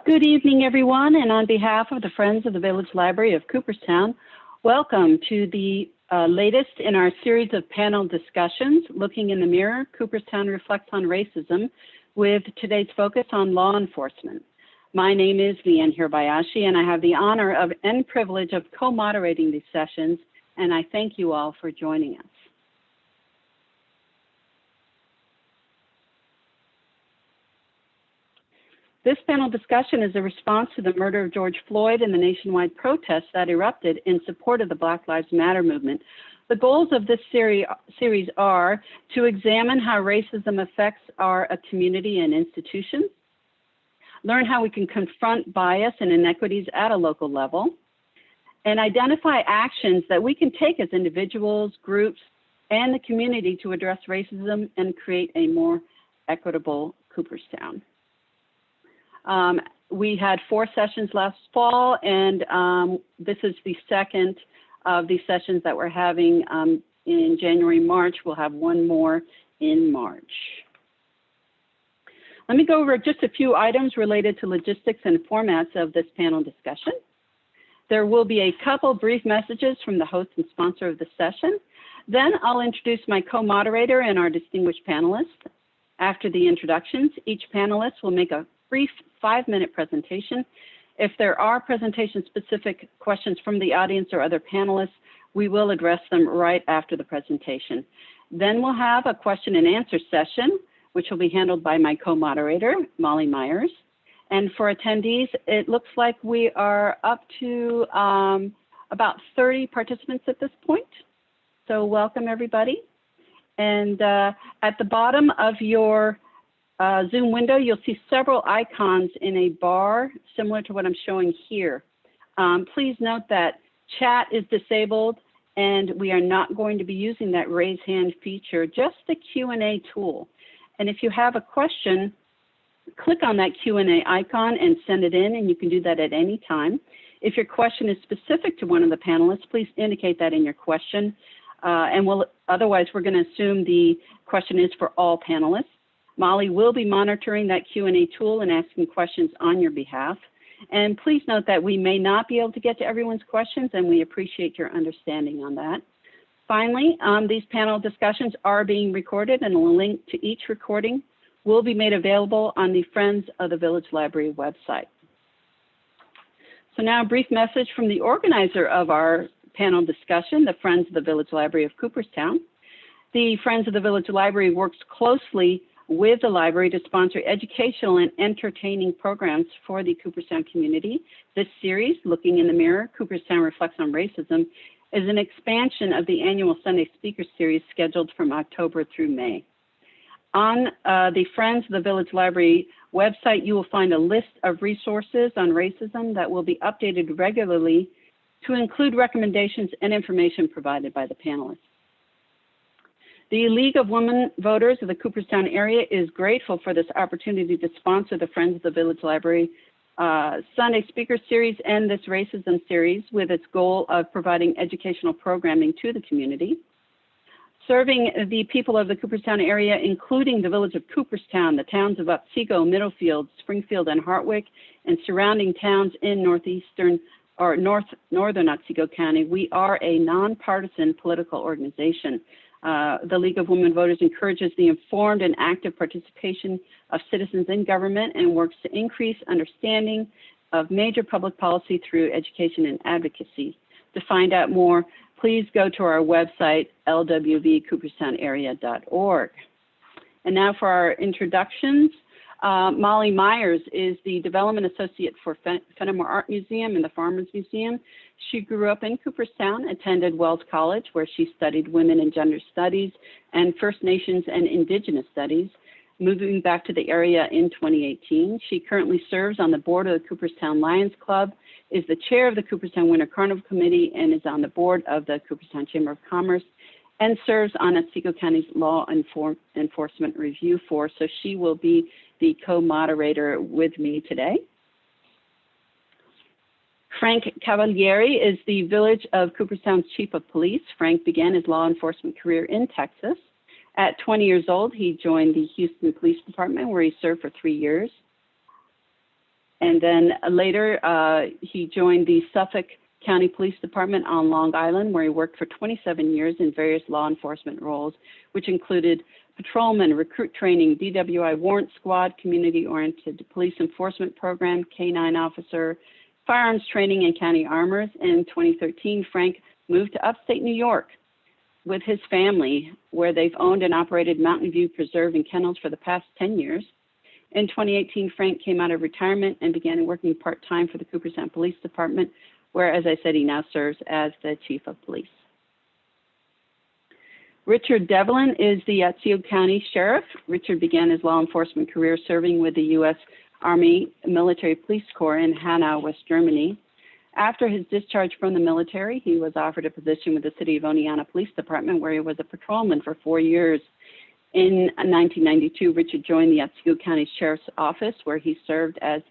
Good evening, everyone, and on behalf of the Friends of the Village Library of Cooperstown, welcome to the latest in our series of panel discussions, Looking in the Mirror, Cooperstown Reflects on Racism, with today's focus on law enforcement. My name is Leanne Hirabayashi, and I have the honor of and privilege of co-moderating these sessions, and I thank you all for joining us. This panel discussion is a response to the murder of George Floyd and the nationwide protests that erupted in support of the Black Lives Matter movement. The goals of this series are to examine how racism affects our community and institutions, learn how we can confront bias and inequities at a local level, and identify actions that we can take as individuals, groups, and the community to address racism and create a more equitable Cooperstown. We had 4 sessions last fall, and this is the second of these sessions that we're having in January, March. We'll have one more in March. Let me go over just a few items related to logistics and formats of this panel discussion. There will be a couple brief messages from the host and sponsor of the session. Then I'll introduce my co-moderator and our distinguished panelists. After the introductions, each panelist will make a brief 5-minute presentation. If there are presentation-specific questions from the audience or other panelists, we will address them right after the presentation. Then we'll have a question and answer session, which will be handled by my co-moderator, Molly Myers. And for attendees, it looks like we are up to about 30 participants at this point. So welcome, everybody. And at the bottom of your Zoom window, you'll see several icons in a bar similar to what I'm showing here. Please note that chat is disabled and we are not going to be using that raise hand feature, just the Q&A tool. And if you have a question, click on that Q&A icon and send it in, and you can do that at any time. If your question is specific to one of the panelists, please indicate that in your question. Otherwise, we're going to assume the question is for all panelists. Molly will be monitoring that Q&A tool and asking questions on your behalf. And please note that we may not be able to get to everyone's questions, and we appreciate your understanding on that. Finally, these panel discussions are being recorded, and a link to each recording will be made available on the Friends of the Village Library website. So now a brief message from the organizer of our panel discussion, the Friends of the Village Library of Cooperstown. The Friends of the Village Library works closely with the library to sponsor educational and entertaining programs for the Cooperstown community. This series, Looking in the Mirror, Cooperstown Reflects on Racism, is an expansion of the annual Sunday Speaker Series scheduled from October through May. On the Friends of the Village Library website, you will find a list of resources on racism that will be updated regularly to include recommendations and information provided by the panelists. The League of Women Voters of the Cooperstown area is grateful for this opportunity to sponsor the Friends of the Village Library Sunday Speaker Series and this Racism Series, with its goal of providing educational programming to the community. Serving the people of the Cooperstown area, including the Village of Cooperstown, the towns of Otsego, Middlefield, Springfield, and Hartwick, and surrounding towns in northern Otsego County, we are a nonpartisan political organization. The League of Women Voters encourages the informed and active participation of citizens in government and works to increase understanding of major public policy through education and advocacy. To find out more, please go to our website, lwvcooperstownarea.org. And now for our introductions. Molly Myers is the Development Associate for Fenimore Art Museum and the Farmers Museum. She grew up in Cooperstown, attended Wells College, where she studied Women and Gender Studies and First Nations and Indigenous Studies. Moving back to the area in 2018, she currently serves on the board of the Cooperstown Lions Club, is the chair of the Cooperstown Winter Carnival Committee, and is on the board of the Cooperstown Chamber of Commerce, and serves on Otsego County's Law Enforcement Review Force. So she will be the co-moderator with me today. Frank Cavalieri is the Village of Cooperstown's Chief of Police. Frank began his law enforcement career in Texas. At 20 years old, he joined the Houston Police Department, where he served for 3 years. And then later, he joined the Suffolk County Police Department on Long Island, where he worked for 27 years in various law enforcement roles, which included patrolman, recruit training, DWI warrant squad, community-oriented police enforcement program, K-9 officer, firearms training, and county armors. In 2013, Frank moved to upstate New York with his family, where they've owned and operated Mountain View Preserve and kennels for the past 10 years. In 2018, Frank came out of retirement and began working part-time for the Cooperstown Police Department, where, as I said, he now serves as the Chief of Police. Richard Devlin is the Otsego County Sheriff. Richard began his law enforcement career serving with the U.S. Army Military Police Corps in Hanau, West Germany. After his discharge from the military, he was offered a position with the City of Oneonta Police Department, where he was a patrolman for 4 years. In 1992, Richard joined the Otsego County Sheriff's Office, where he served as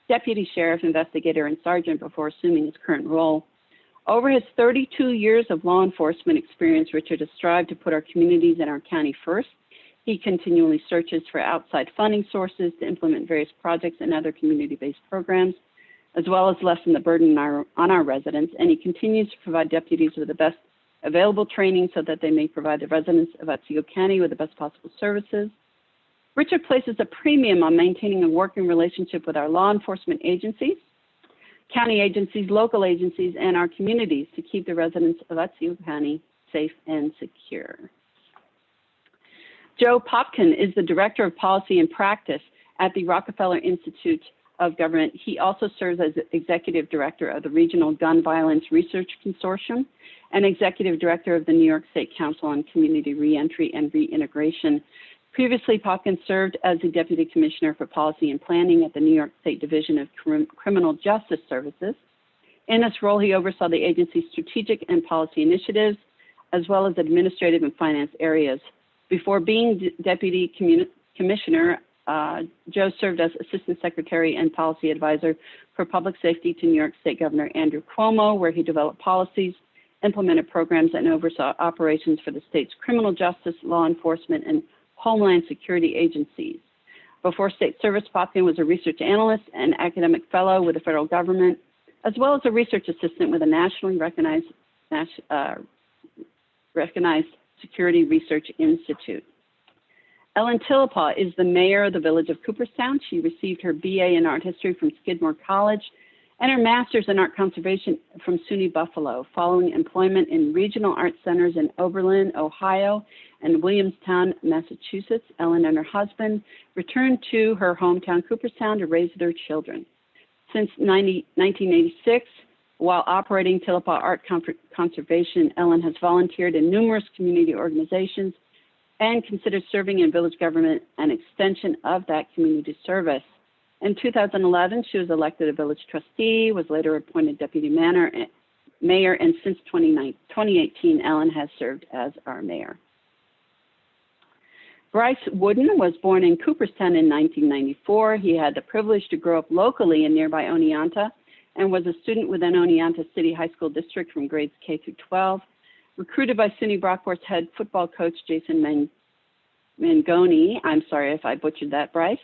Deputy Sheriff, Investigator, and Sergeant before assuming his current role. Over his 32 years of law enforcement experience, Richard has strived to put our communities and our county first. He continually searches for outside funding sources to implement various projects and other community-based programs, as well as lessen the burden on our residents, and he continues to provide deputies with the best available training so that they may provide the residents of Otsego County with the best possible services. Richard places a premium on maintaining a working relationship with our law enforcement agencies, county agencies, local agencies, and our communities to keep the residents of Otsego County safe and secure. Joe Popkin is the Director of Policy and Practice at the Rockefeller Institute of Government. He also serves as Executive Director of the Regional Gun Violence Research Consortium and Executive Director of the New York State Council on Community Reentry and Reintegration. Previously, Popkin served as the Deputy Commissioner for Policy and Planning at the New York State Division of Criminal Justice Services. In this role, he oversaw the agency's strategic and policy initiatives, as well as administrative and finance areas. Before being Deputy Commissioner, Joe served as Assistant Secretary and Policy Advisor for Public Safety to New York State Governor Andrew Cuomo, where he developed policies, implemented programs, and oversaw operations for the state's criminal justice, law enforcement, and Homeland Security agencies. Before state service, Popkin was a research analyst and academic fellow with the federal government, as well as a research assistant with a nationally recognized Security Research Institute. Ellen Tillapa is the mayor of the Village of Cooperstown. She received her BA in art history from Skidmore College and her master's in art conservation from SUNY Buffalo. Following employment in regional art centers in Oberlin, Ohio, and Williamstown, Massachusetts, Ellen and her husband returned to her hometown, Cooperstown, to raise their children. Since 1986, while operating Tillapa Art Conservation, Ellen has volunteered in numerous community organizations and considers serving in village government an extension of that community service. In 2011, she was elected a village trustee, was later appointed deputy mayor, and since 2018, Ellen has served as our mayor. Bryce Wooden was born in Cooperstown in 1994. He had the privilege to grow up locally in nearby Oneonta and was a student within Oneonta City High School District from grades K through 12. Recruited by SUNY Brockport's head football coach, Jason Mangoni. I'm sorry if I butchered that, Bryce.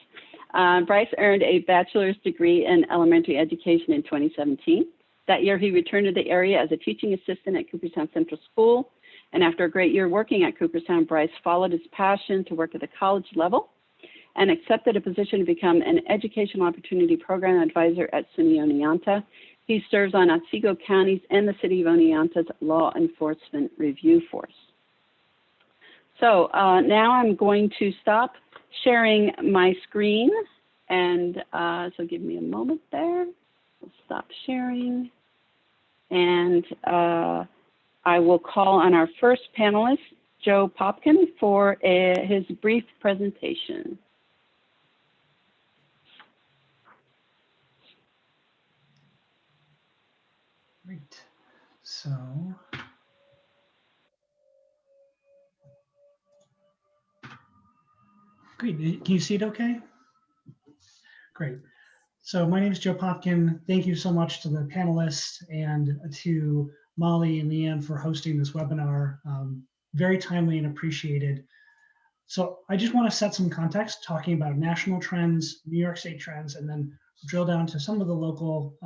Bryce earned a bachelor's degree in elementary education in 2017. That year, he returned to the area as a teaching assistant at Cooperstown Central School. And after a great year working at Cooperstown, Bryce followed his passion to work at the college level and accepted a position to become an educational opportunity program advisor at SUNY Oneonta. He serves on Otsego County's and the City of Oneonta's Law Enforcement Review Force. So now I'm going to stop sharing my screen, and so give me a moment there. We'll stop sharing, and I will call on our first panelist, Joe Popkin, for his brief presentation. Great. So, great. Can you see it okay? Great. So my name is Joe Popkin. Thank you so much to the panelists and to Molly and Leanne for hosting this webinar. Very timely and appreciated. So I just want to set some context talking about national trends, New York State trends, and then drill down to some of the local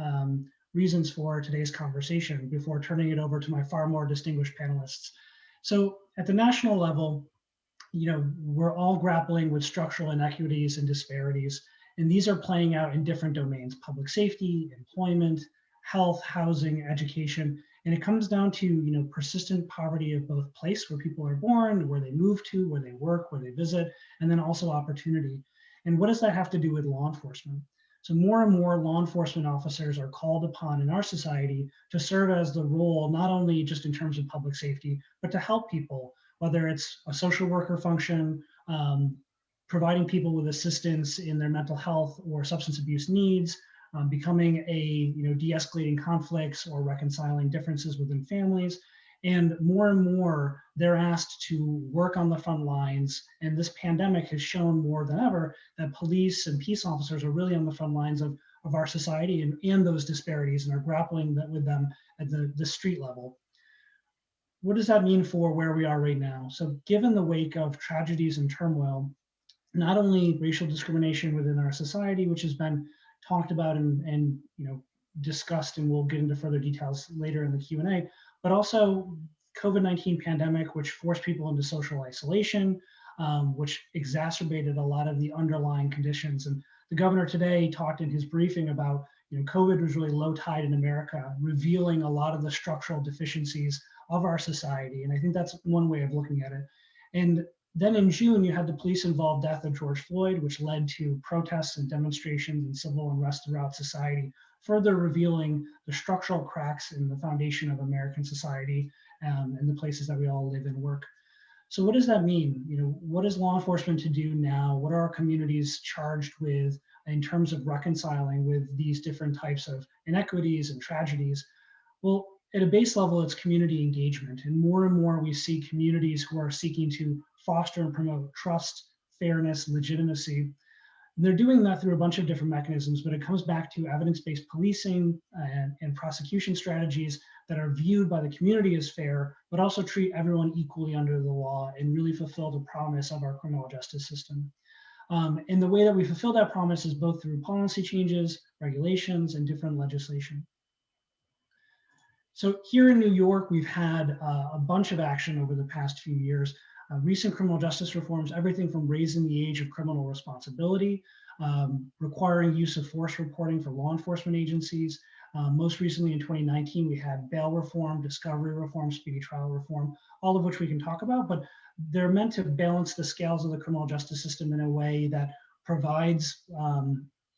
reasons for today's conversation before turning it over to my far more distinguished panelists. So at the national level, we're all grappling with structural inequities and disparities, and these are playing out in different domains: public safety, employment, health, housing, education. And it comes down to, persistent poverty of both place where people are born, where they move to, where they work, where they visit, and then also opportunity. And what does that have to do with law enforcement? So more and more law enforcement officers are called upon in our society to serve as the role, not only just in terms of public safety, but to help people, whether it's a social worker function, providing people with assistance in their mental health or substance abuse needs, becoming a de-escalating conflicts or reconciling differences within families. And more, they're asked to work on the front lines. And this pandemic has shown more than ever that police and peace officers are really on the front lines of our society and those disparities, and are grappling with them at the street level. What does that mean for where we are right now? So given the wake of tragedies and turmoil, not only racial discrimination within our society, which has been talked about and discussed, and we'll get into further details later in the Q&A, but also COVID-19 pandemic, which forced people into social isolation, which exacerbated a lot of the underlying conditions. And the governor today talked in his briefing about, COVID was really low tide in America, revealing a lot of the structural deficiencies of our society. And I think that's one way of looking at it. And then in June, you had the police-involved death of George Floyd, which led to protests and demonstrations and civil unrest throughout society, further revealing the structural cracks in the foundation of American society and the places that we all live and work. So what does that mean? What is law enforcement to do now? What are our communities charged with in terms of reconciling with these different types of inequities and tragedies? Well, at a base level, it's community engagement. And more we see communities who are seeking to foster and promote trust, fairness, legitimacy. And they're doing that through a bunch of different mechanisms, but it comes back to evidence-based policing and prosecution strategies that are viewed by the community as fair, but also treat everyone equally under the law and really fulfill the promise of our criminal justice system. And the way that we fulfill that promise is both through policy changes, regulations, and different legislation. So here in New York, we've had a bunch of action over the past few years. Recent criminal justice reforms, everything from raising the age of criminal responsibility, requiring use of force reporting for law enforcement agencies. Most recently in 2019, we had bail reform, discovery reform, speedy trial reform, all of which we can talk about, but they're meant to balance the scales of the criminal justice system in a way that provides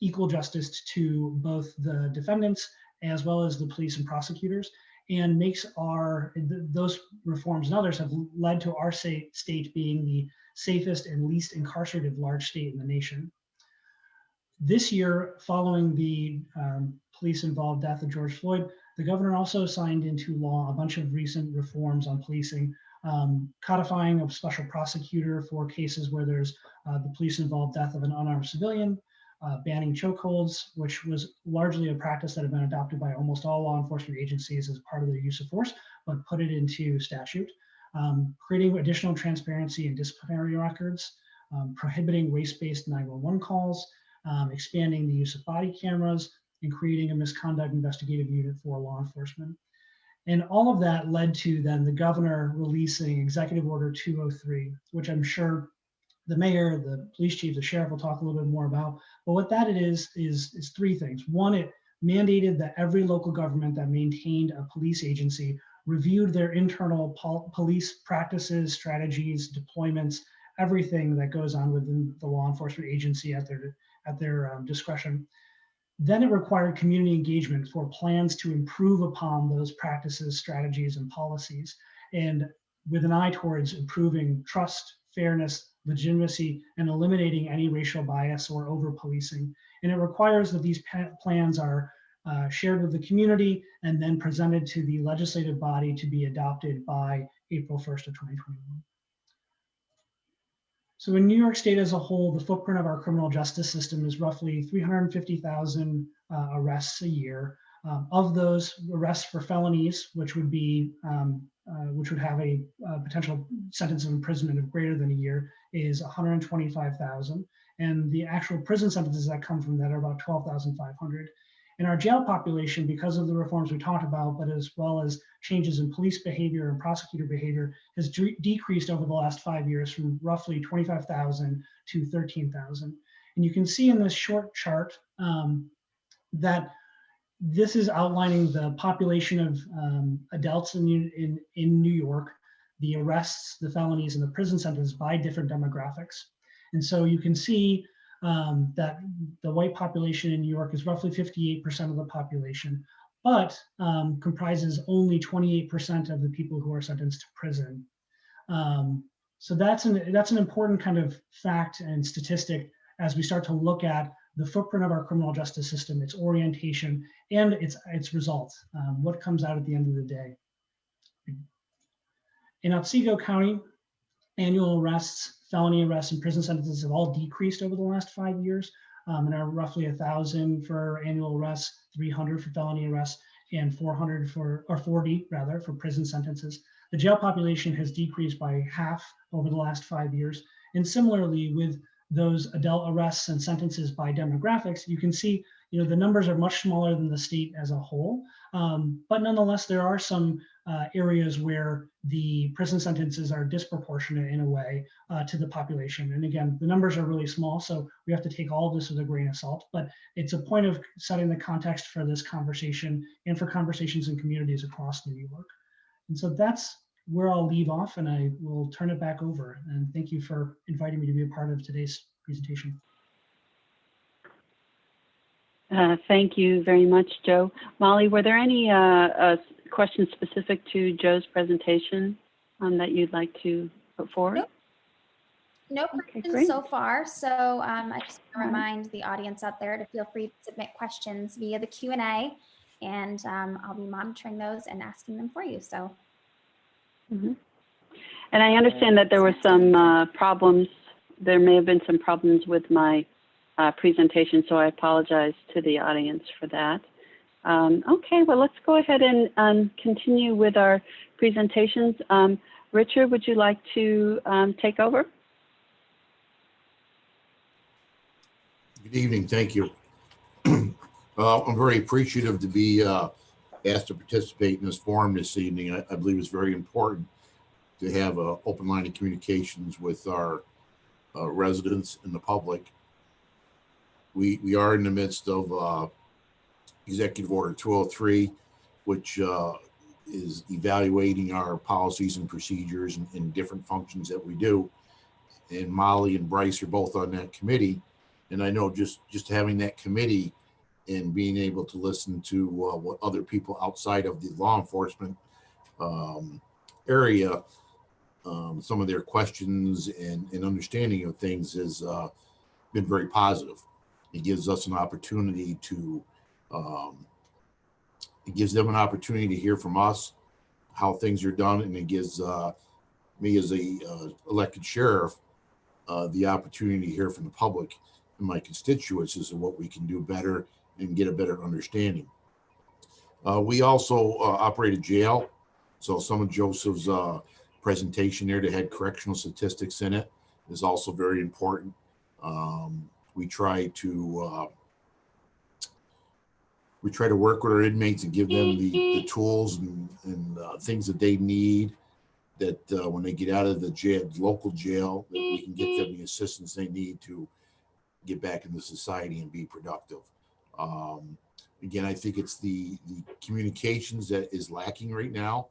equal justice to both the defendants as well as the police and prosecutors, and makes those reforms and others have led to our state being the safest and least incarcerated large state in the nation. This year, following the police-involved death of George Floyd, the governor also signed into law a bunch of recent reforms on policing, codifying a special prosecutor for cases where there's the police-involved death of an unarmed civilian, banning chokeholds, which was largely a practice that had been adopted by almost all law enforcement agencies as part of their use of force, but put it into statute, creating additional transparency in disciplinary records, prohibiting race-based 911 calls, expanding the use of body cameras, and creating a misconduct investigative unit for law enforcement. And all of that led to then the governor releasing Executive Order 203, which I'm sure the mayor, the police chief, the sheriff will talk a little bit more about. But what that is three things. One, it mandated that every local government that maintained a police agency reviewed their internal police practices, strategies, deployments, everything that goes on within the law enforcement agency at their discretion. Then it required community engagement for plans to improve upon those practices, strategies, and policies, and with an eye towards improving trust, fairness, legitimacy, and eliminating any racial bias or over-policing. And it requires that these plans are shared with the community and then presented to the legislative body to be adopted by April 1st of 2021. So in New York State as a whole, the footprint of our criminal justice system is roughly 350,000 arrests a year. Of those arrests for felonies, which would have a potential sentence of imprisonment of greater than a year, is 125,000. and the actual prison sentences that come from that are about 12,500. And our jail population, because of the reforms we talked about, but as well as changes in police behavior and prosecutor behavior, has decreased over the last 5 years from roughly 25,000 to 13,000. And you can see in this short chart that this is outlining the population of adults in New York, the arrests, the felonies, and the prison sentences by different demographics. And so you can see that the white population in New York is roughly 58% of the population, but comprises only 28% of the people who are sentenced to prison. So that's an important kind of fact and statistic as we start to look at the footprint of our criminal justice system, its orientation, and its results, what comes out at the end of the day. In Otsego County, annual arrests, felony arrests, and prison sentences have all decreased over the last 5 years, and are roughly 1,000 for annual arrests, 300 for felony arrests, and 40 for prison sentences. The jail population has decreased by half over the last 5 years. And similarly, with those adult arrests and sentences by demographics, you can see, the numbers are much smaller than the state as a whole. But nonetheless, there are some areas where the prison sentences are disproportionate in a way to the population. And again, the numbers are really small, so we have to take all of this with a grain of salt. But it's a point of setting the context for this conversation and for conversations in communities across New York. And so that's where I'll leave off, and I will turn it back over. And thank you for inviting me to be a part of today's presentation. Thank you very much, Joe. Molly, were there any questions specific to Joe's presentation that you'd like to put forward? Nope. No questions so far. So I just want to remind the audience out there to feel free to submit questions via the Q&A, and I'll be monitoring those and asking them for you. So. Mm-hmm. And I understand that there were some problems. There may have been some problems with my presentation, so I apologize to the audience for that. Okay, well, let's go ahead and continue with our presentations. Richard, would you like to take over? Good evening, thank you. I'm very appreciative to be asked to participate in this forum this evening. I believe it's very important to have an open line of communications with our residents and the public. We are in the midst of Executive Order 203, which is evaluating our policies and procedures and different functions that we do. And Molly and Bryce are both on that committee. And I know just having that committee and being able to listen to what other people outside of the law enforcement area, some of their questions and understanding of things has been very positive. It gives us an opportunity to, it gives them an opportunity to hear from us how things are done, and it gives me as a elected sheriff the opportunity to hear from the public and my constituents as to what we can do better and get a better understanding. We also operate a jail, so some of Joseph's presentation there that had correctional statistics in it is also very important. We try to work with our inmates and give them the tools and things that they need, that when they get out of the jail, local jail, that we can get them the assistance they need to get back into society and be productive. Again, I think it's the communications that is lacking right now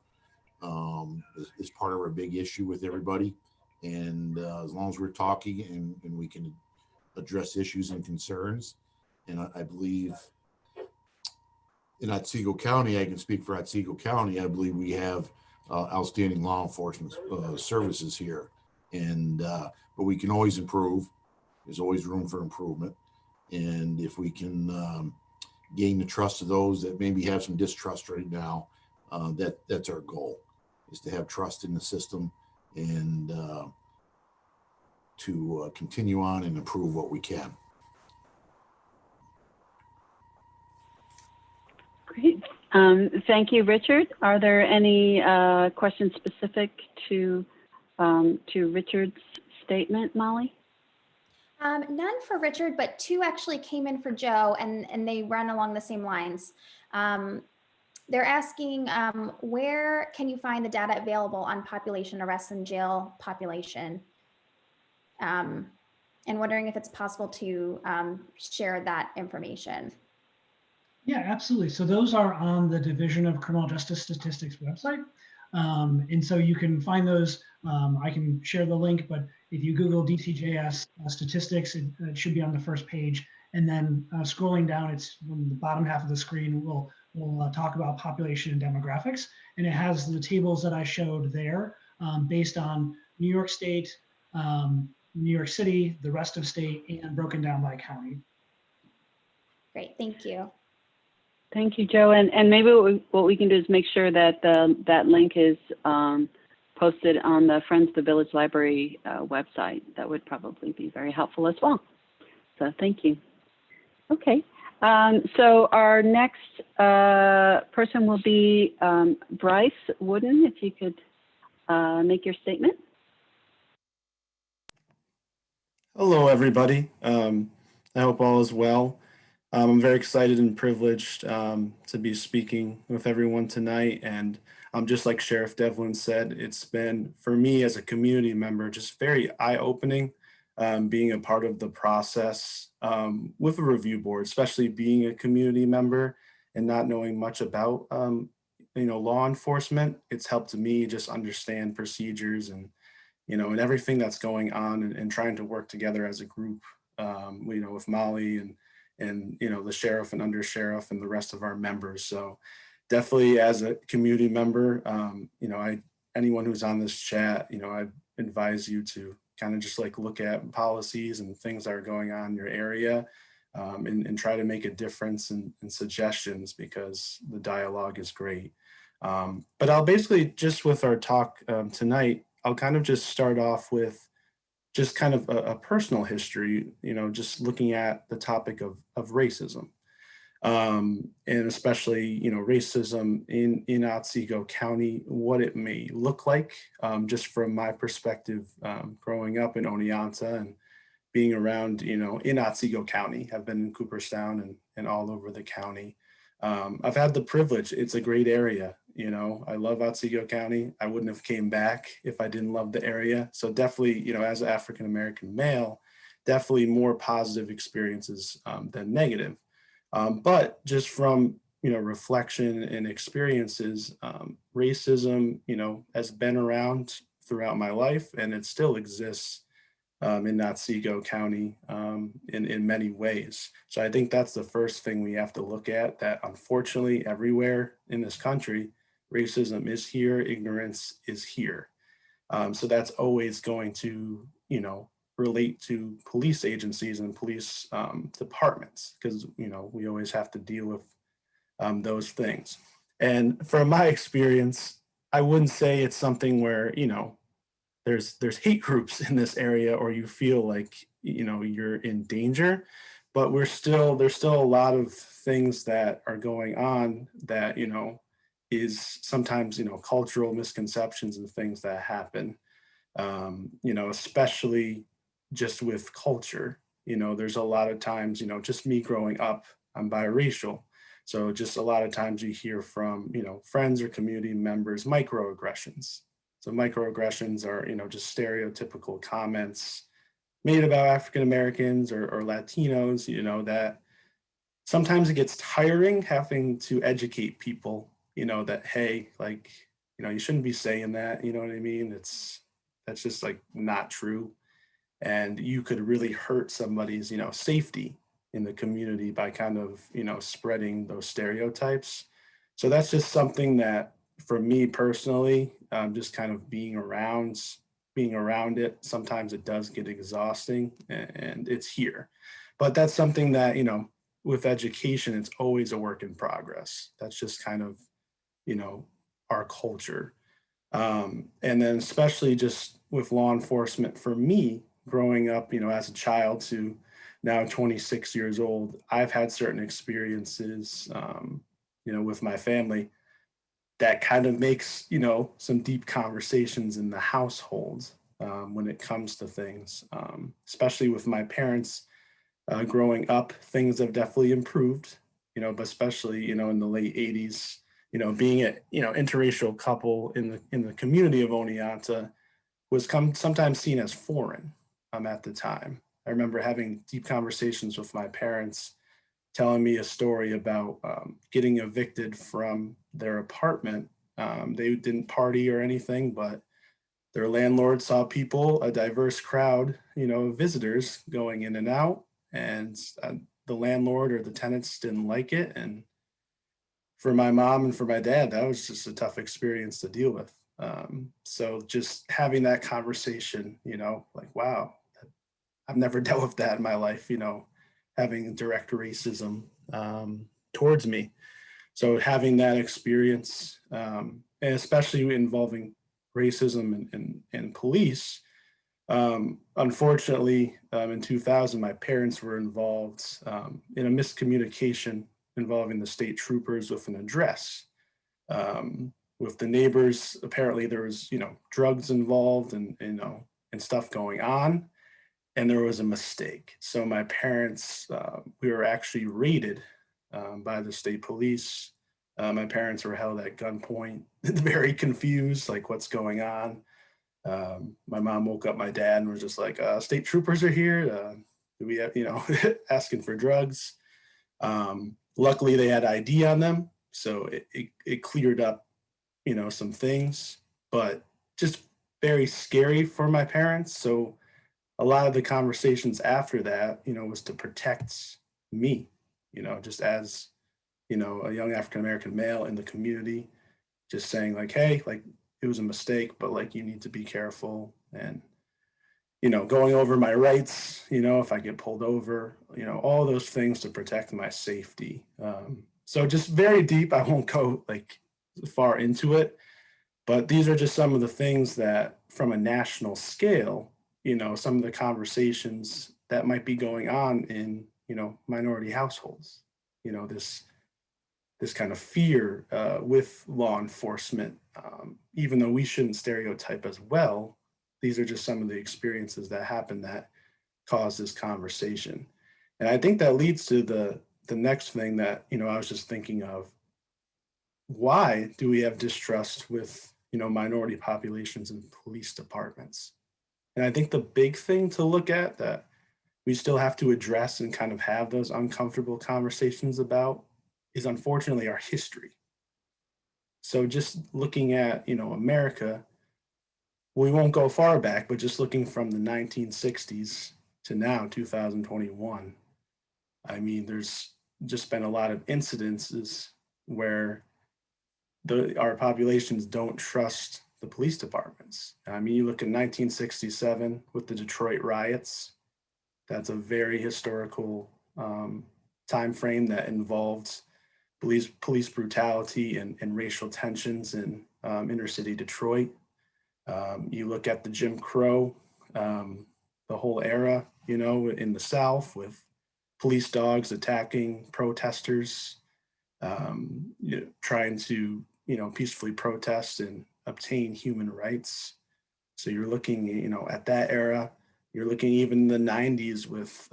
is part of our big issue with everybody. And as long as we're talking and we can address issues and concerns, and I believe in Otsego County, I can speak for Otsego County, I believe we have outstanding law enforcement services here. And but we can always improve. There's always room for improvement. And if we can gain the trust of those that maybe have some distrust right now, that's our goal, is to have trust in the system and to continue on and improve what we can. Great. Thank you, Richard. Are there any questions specific to Richard's statement, Molly? None for Richard, but two actually came in for Joe, and they run along the same lines. They're asking, where can you find the data available on population arrests and jail population? And wondering if it's possible to share that information. Yeah, absolutely. So those are on the Division of Criminal Justice Statistics website. And so you can find those. I can share the link, but if you Google DCJS statistics, it should be on the first page. And then scrolling down, it's on the bottom half of the screen, we'll talk about population and demographics. And it has the tables that I showed there based on New York State, New York City, the rest of state, and broken down by county. Great, thank you. Thank you, Joe. And maybe what we can do is make sure that that link is posted on the Friends of the Village Library website. That would probably be very helpful as well. So thank you. Okay, so our next person will be Bryce Wooden, if you could make your statement. Hello, everybody. I hope all is well. I'm very excited and privileged to be speaking with everyone tonight. And just like Sheriff Devlin said, it's been, for me as a community member, just very eye-opening being a part of the process with a review board, especially being a community member and not knowing much about law enforcement. It's helped me just understand procedures and and everything that's going on and trying to work together as a group, with Molly and the sheriff and undersheriff and the rest of our members. So definitely as a community member, anyone who's on this chat, I advise you to kind of just like look at policies and things that are going on in your area and try to make a difference in suggestions, because the dialogue is great. But I'll basically just with our talk tonight, I'll kind of just start off with just kind of a personal history, just looking at the topic of racism. And especially, racism in Otsego County, what it may look like, just from my perspective, growing up in Oneonta and being around, in Otsego County. I've been in Cooperstown and all over the county. I've had the privilege. It's a great area. I love Otsego County. I wouldn't have came back if I didn't love the area. So definitely, as an African-American male, definitely more positive experiences than negative. But just from, reflection and experiences, racism, has been around throughout my life, and it still exists in Otsego County in many ways. So I think that's the first thing we have to look at, that unfortunately everywhere in this country, racism is here, ignorance is here. So that's always going to, relate to police agencies and police departments, because, we always have to deal with those things. And from my experience, I wouldn't say it's something where, there's hate groups in this area or you feel like, you're in danger, but there's still a lot of things that are going on that, is sometimes, cultural misconceptions and things that happen, especially just with culture. There's a lot of times, just me growing up, I'm biracial. So just a lot of times you hear from, friends or community members, microaggressions. So microaggressions are, just stereotypical comments made about African Americans or Latinos, that sometimes it gets tiring having to educate people, that, hey, like, you shouldn't be saying that, you know what I mean? That's just like not true. And you could really hurt somebody's, safety in the community by kind of, spreading those stereotypes. So that's just something that for me personally, just kind of being around it, sometimes it does get exhausting and it's here. But that's something that, with education, it's always a work in progress. That's just kind of, our culture. And then especially just with law enforcement, for me, growing up, as a child to now 26 years old, I've had certain experiences, with my family that kind of makes, some deep conversations in the household. when it comes to things, especially with my parents growing up. Things have definitely improved, but especially, in the late 80s, being a, interracial couple in the community of Oneonta was sometimes seen as foreign at the time. I remember having deep conversations with my parents, telling me a story about getting evicted from their apartment. They didn't party or anything, but their landlord saw people, a diverse crowd, visitors going in and out, and the landlord or the tenants didn't like it. And for my mom and for my dad, that was just a tough experience to deal with. So just having that conversation, like, wow, I've never dealt with that in my life, having direct racism towards me. So having that experience, and especially involving racism and police, unfortunately, in 2000, my parents were involved in a miscommunication involving the state troopers with an address. With the neighbors, apparently there was, drugs involved and stuff going on, and there was a mistake. So my parents, we were actually raided by the state police. My parents were held at gunpoint, very confused, like what's going on. My mom woke up my dad and was just like, state troopers are here. Do we have, asking for drugs. Luckily they had ID on them. So it cleared up, some things, but just very scary for my parents. So a lot of the conversations after that, was to protect me, just as, a young African-American male in the community, just saying like, hey, like it was a mistake, but like, you need to be careful. And, going over my rights, if I get pulled over, all those things to protect my safety. So just very deep, I won't go like far into it, but these are just some of the things that from a national scale, some of the conversations that might be going on in, minority households, this kind of fear with law enforcement, even though we shouldn't stereotype as well. These are just some of the experiences that happen that cause this conversation. And I think that leads to the next thing that, I was just thinking of. Why do we have distrust with, minority populations in police departments? And I think the big thing to look at that we still have to address and kind of have those uncomfortable conversations about is unfortunately our history. So just looking at, America, we won't go far back, but just looking from the 1960s to now, 2021, I mean, there's just been a lot of incidences where our populations don't trust the police departments. I mean, you look at 1967 with the Detroit riots. That's a very historical time frame that involved police brutality and racial tensions in inner city Detroit. You look at the Jim Crow, the whole era, in the South with police dogs attacking protesters, trying to, peacefully protest and obtain human rights. So you're looking, at that era. You're looking even in the 90s with,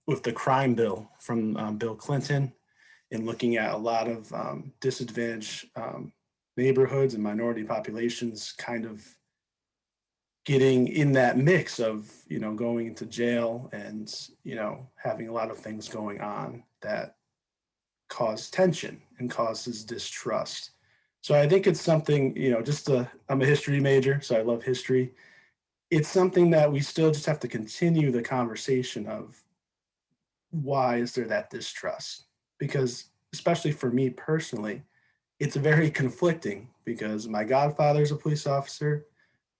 with the crime bill from Bill Clinton, and looking at a lot of disadvantaged neighborhoods and minority populations kind of getting in that mix of, going into jail and, having a lot of things going on that cause tension and causes distrust. So I think it's something, I'm a history major, so I love history. It's something that we still just have to continue the conversation of why is there that distrust? Because especially for me personally, it's very conflicting because my godfather's a police officer,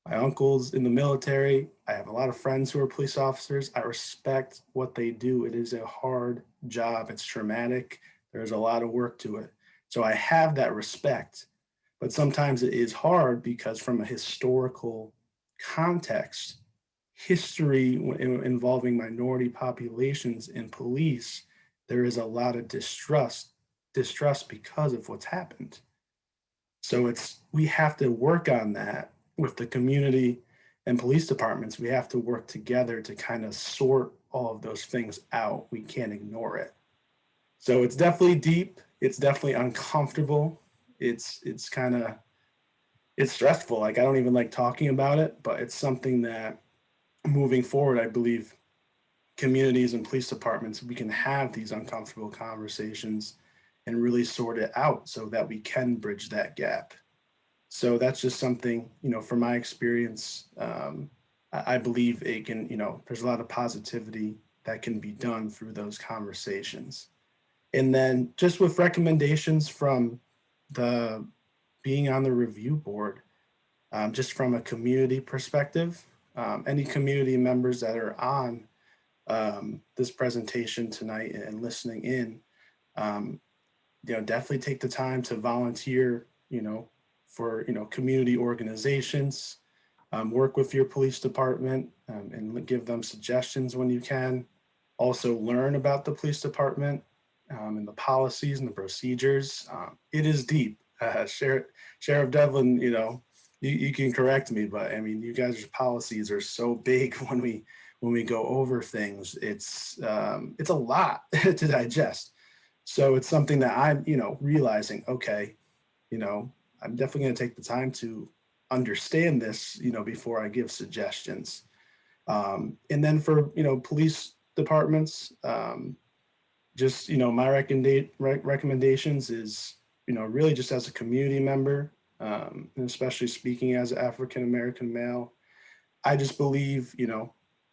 my uncle's in the military. I have a lot of friends who are police officers. I respect what they do. It is a hard job. It's traumatic. There's a lot of work to it. So I have that respect, but sometimes it is hard because from a historical context, history involving minority populations in police, there is a lot of distrust because of what's happened. So we have to work on that with the community and police departments, we have to work together to kind of sort all of those things out. We can't ignore it. So it's definitely deep. It's definitely uncomfortable. It's stressful. Like, I don't even like talking about it, but it's something that moving forward, I believe communities and police departments, we can have these uncomfortable conversations and really sort it out so that we can bridge that gap. So that's just something, from my experience, I believe it can, there's a lot of positivity that can be done through those conversations. And then just with recommendations from the being on the review board, just from a community perspective, any community members that are on this presentation tonight and listening in, definitely take the time to volunteer, for, community organizations, work with your police department and give them suggestions when you can. Also learn about the police department and the policies and the procedures. It is deep. Sheriff Devlin, you can correct me, but I mean, you guys' policies are so big when we go over things. It's a lot to digest. So it's something that I'm, realizing, okay, I'm definitely going to take the time to understand this, before I give suggestions. And then for, police departments, just, my recommendations is, really just as a community member, and especially speaking as an African-American male, I just believe,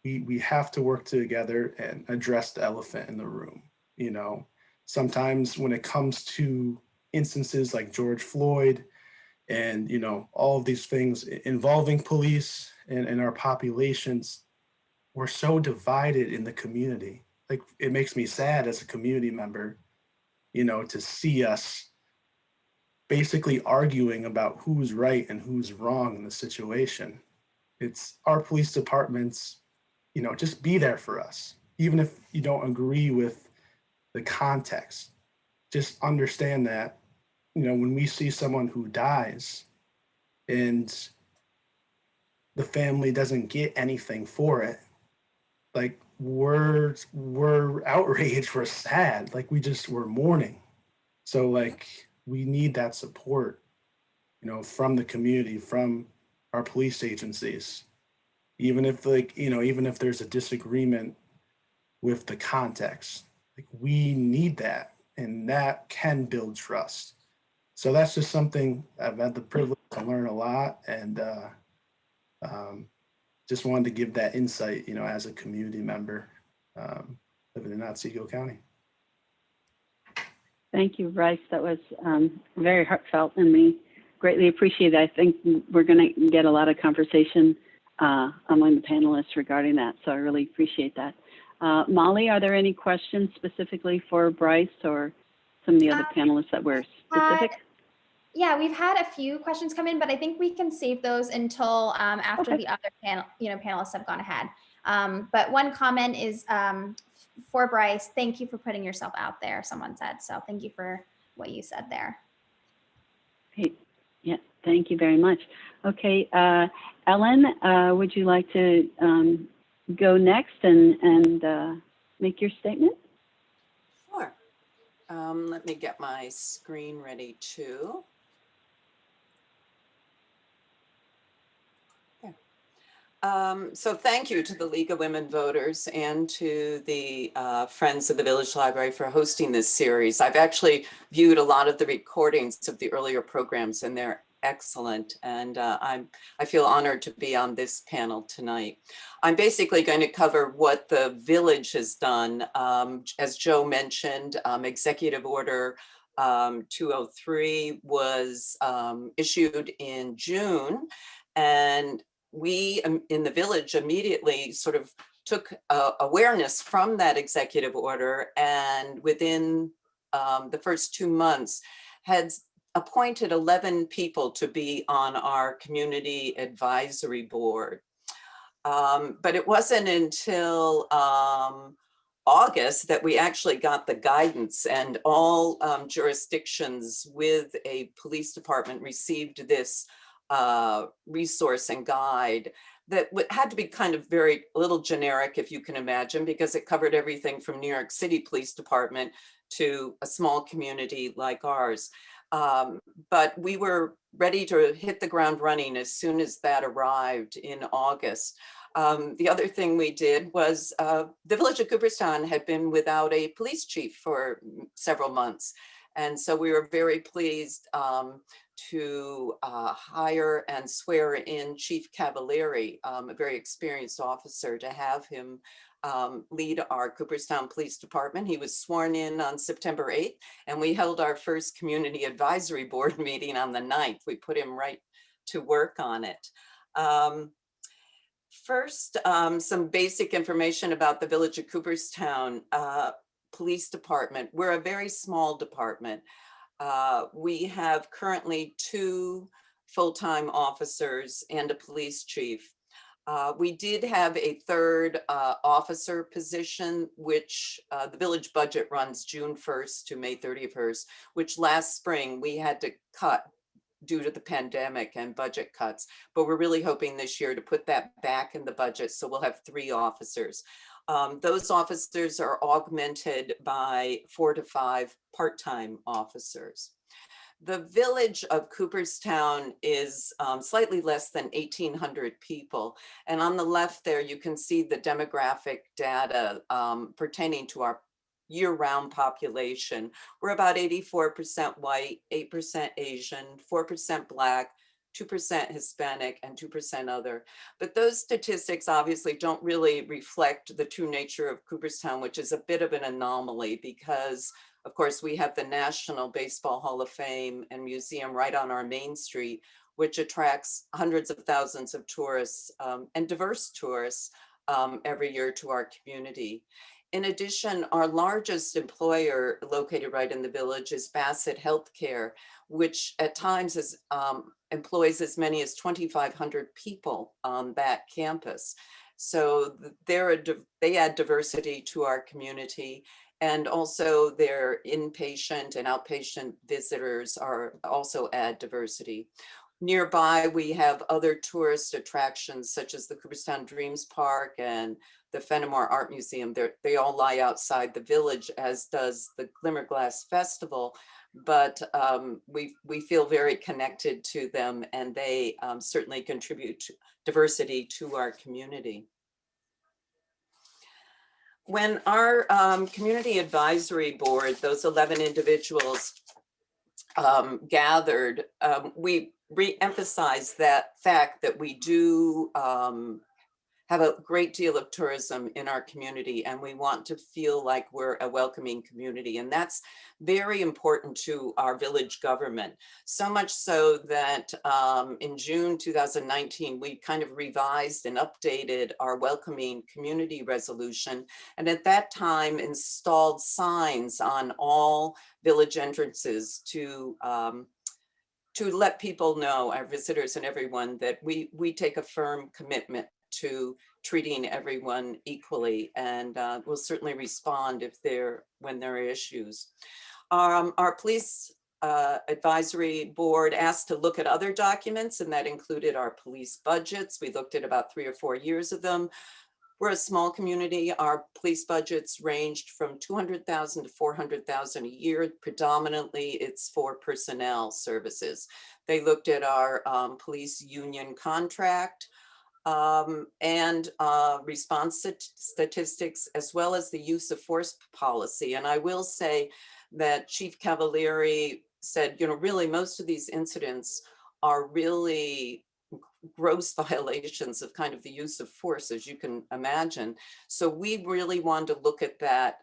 we have to work together and address the elephant in the room. Sometimes when it comes to instances like George Floyd and, all of these things involving police and our populations, we're so divided in the community. Like, it makes me sad as a community member, to see us basically arguing about who's right and who's wrong in the situation. It's our police departments, just be there for us. Even if you don't agree with the context, just understand that, when we see someone who dies and the family doesn't get anything for it, like, we're outraged, we're sad, like we're mourning. So like, we need that support, from the community, from our police agencies, even if even if there's a disagreement with the context, like, we need that, and that can build trust. So that's just something I've had the privilege to learn a lot, and just wanted to give that insight, as a community member living in Otsego County. Thank you, Bryce. That was very heartfelt, and we greatly appreciate it. I think we're going to get a lot of conversation among the panelists regarding that, so I really appreciate that. Molly, are there any questions specifically for Bryce or some of the other panelists that were specific? Yeah, we've had a few questions come in, but I think we can save those until after the other panelists have gone ahead. But one comment is for Bryce, thank you for putting yourself out there, someone said. So thank you for what you said there. Great. Yeah, thank you very much. Okay, Ellen, would you like to go next and make your statement? Sure. Let me get my screen ready too. So thank you to the League of Women Voters and to the Friends of the Village Library for hosting this series. I've actually viewed a lot of the recordings of the earlier programs, and they're excellent. And I feel honored to be on this panel tonight. I'm basically going to cover what the Village has done. As Joe mentioned, Executive Order 203 was issued in June, and we in the Village immediately sort of took awareness from that executive order, and within the first 2 months had appointed 11 people to be on our community advisory board. But it wasn't until August that we actually got the guidance, and all jurisdictions with a police department received this resource and guide that had to be kind of very little generic, if you can imagine, because it covered everything from New York City Police Department to a small community like ours. But we were ready to hit the ground running as soon as that arrived in August. The other thing we did was the Village of Cooperstown had been without a police chief for several months. And so we were very pleased to hire and swear in Chief Cavalieri, a very experienced officer, to have him lead our Cooperstown Police Department. He was sworn in on September 8th, and we held our first Community Advisory Board meeting on the 9th. We put him right to work on it. First, some basic information about the Village of Cooperstown Police Department. We're a very small department. We have currently 2 full-time officers and a police chief. We did have a 3rd officer position, which the village budget runs June 1st to May 31st, which last spring we had to cut due to the pandemic and budget cuts. But we're really hoping this year to put that back in the budget, so we'll have 3 officers. Those officers are augmented by 4 to 5 part-time officers. The Village of Cooperstown is slightly less than 1,800 people. And on the left there, you can see the demographic data pertaining to our year-round population. We're about 84% white, 8% Asian, 4% Black, 2% Hispanic, and 2% other. But those statistics obviously don't really reflect the true nature of Cooperstown, which is a bit of an anomaly because, of course, we have the National Baseball Hall of Fame and Museum right on our main street, which attracts hundreds of thousands of tourists and diverse tourists every year to our community. In addition, our largest employer located right in the village is Bassett Healthcare, which at times is, employs as many as 2,500 people on that campus. So they add diversity to our community, and also their inpatient and outpatient visitors are also add diversity. Nearby, we have other tourist attractions such as the Cooperstown Dreams Park and the Fenimore Art Museum. They all lie outside the village, as does the Glimmerglass Festival, but we feel very connected to them, and they certainly contribute to diversity to our community. When our Community Advisory Board, those 11 individuals gathered, we re-emphasize that fact that we do have a great deal of tourism in our community, and we want to feel like we're a welcoming community. And that's very important to our village government. So much so that in June 2019, we kind of revised and updated our welcoming community resolution. And at that time installed signs on all village entrances to let people know, our visitors and everyone, that we take a firm commitment to treating everyone equally, and we'll certainly respond when there are issues. Our police advisory board asked to look at other documents, and that included our police budgets. We looked at about 3 or 4 years of them. We're a small community. Our police budgets ranged from $200,000 to $400,000 a year. Predominantly, it's for personnel services. They looked at our police union contract and response statistics, as well as the use of force policy. And I will say that Chief Cavalieri said, really most of these incidents are really gross violations of kind of the use of force, as you can imagine. So we really wanted to look at that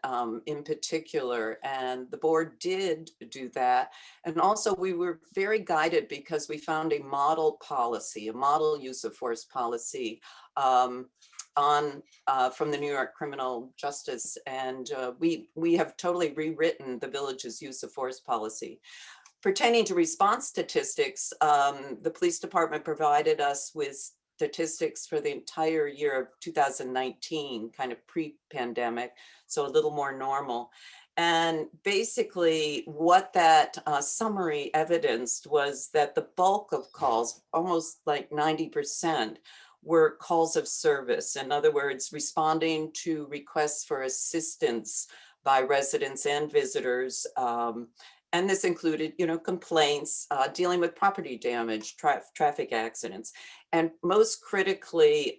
in particular, and the board did do that. And also we were very guided because we found a model policy, a model use of force policy from the New York criminal justice. And we have totally rewritten the village's use of force policy. Pertaining to response statistics, the police department provided us with statistics for the entire year of 2019, kind of pre-pandemic, so a little more normal. And basically what that summary evidenced was that the bulk of calls, almost like 90%, were calls of service. In other words, responding to requests for assistance by residents and visitors. And this included, complaints, dealing with property damage, traffic accidents, and most critically,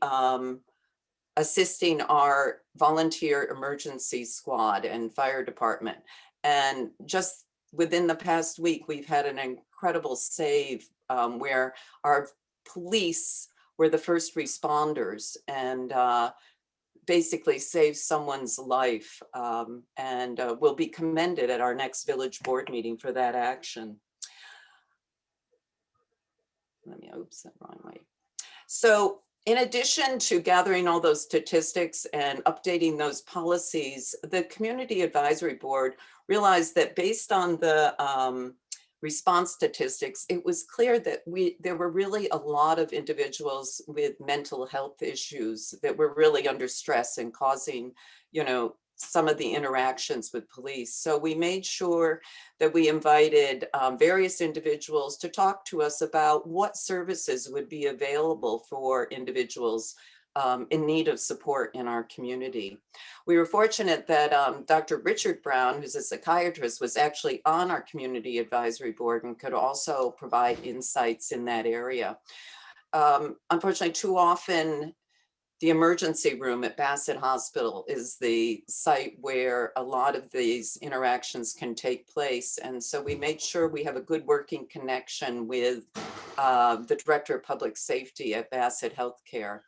assisting our volunteer emergency squad and fire department. And just within the past week, we've had an incredible save where our police were the first responders and basically saved someone's life, and will be commended at our next village board meeting for that action. Oops, that wrong way. So in addition to gathering all those statistics and updating those policies, the Community Advisory Board realized that based on the response statistics, it was clear that there were really a lot of individuals with mental health issues that were really under stress and causing, some of the interactions with police. So we made sure that we invited various individuals to talk to us about what services would be available for individuals in need of support in our community. We were fortunate that Dr. Richard Brown, who's a psychiatrist, was actually on our Community Advisory Board and could also provide insights in that area. Unfortunately, too often, the emergency room at Bassett Hospital is the site where a lot of these interactions can take place. And so we made sure we have a good working connection with the Director of Public Safety at Bassett Healthcare.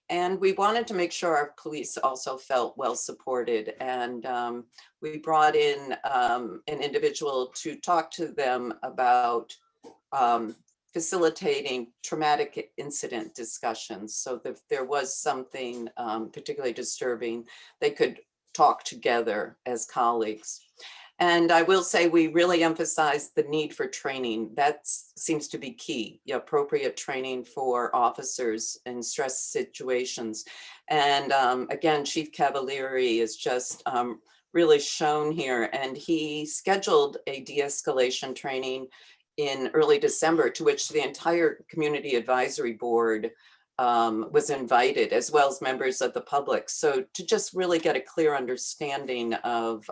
And we wanted to make sure our police also felt well supported. And we brought in an individual to talk to them about facilitating traumatic incident discussions. So that if there was something particularly disturbing, they could talk together as colleagues. And I will say we really emphasize the need for training. That seems to be key, appropriate training for officers in stress situations. And again, Chief Cavalieri is just really shown here. And he scheduled a de-escalation training in early December, to which the entire Community Advisory Board was invited, as well as members of the public. So to just really get a clear understanding of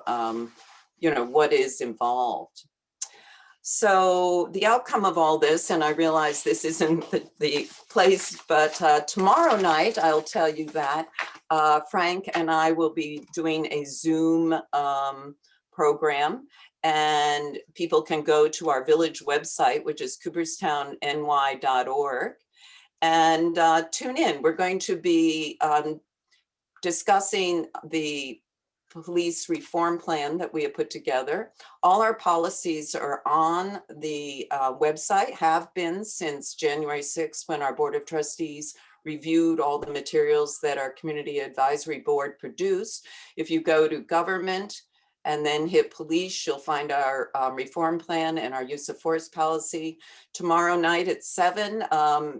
what is involved. So the outcome of all this, and I realize this isn't the place, but tomorrow night, I'll tell you that Frank and I will be doing a Zoom program. And people can go to our village website, which is cooperstownny.org, and tune in. We're going to be discussing the police reform plan that we have put together. All our policies are on the website, have been since January 6th, when our Board of Trustees reviewed all the materials that our Community Advisory Board produced. If you go to government, and then hit police, you'll find our reform plan and our use of force policy. Tomorrow night at 7,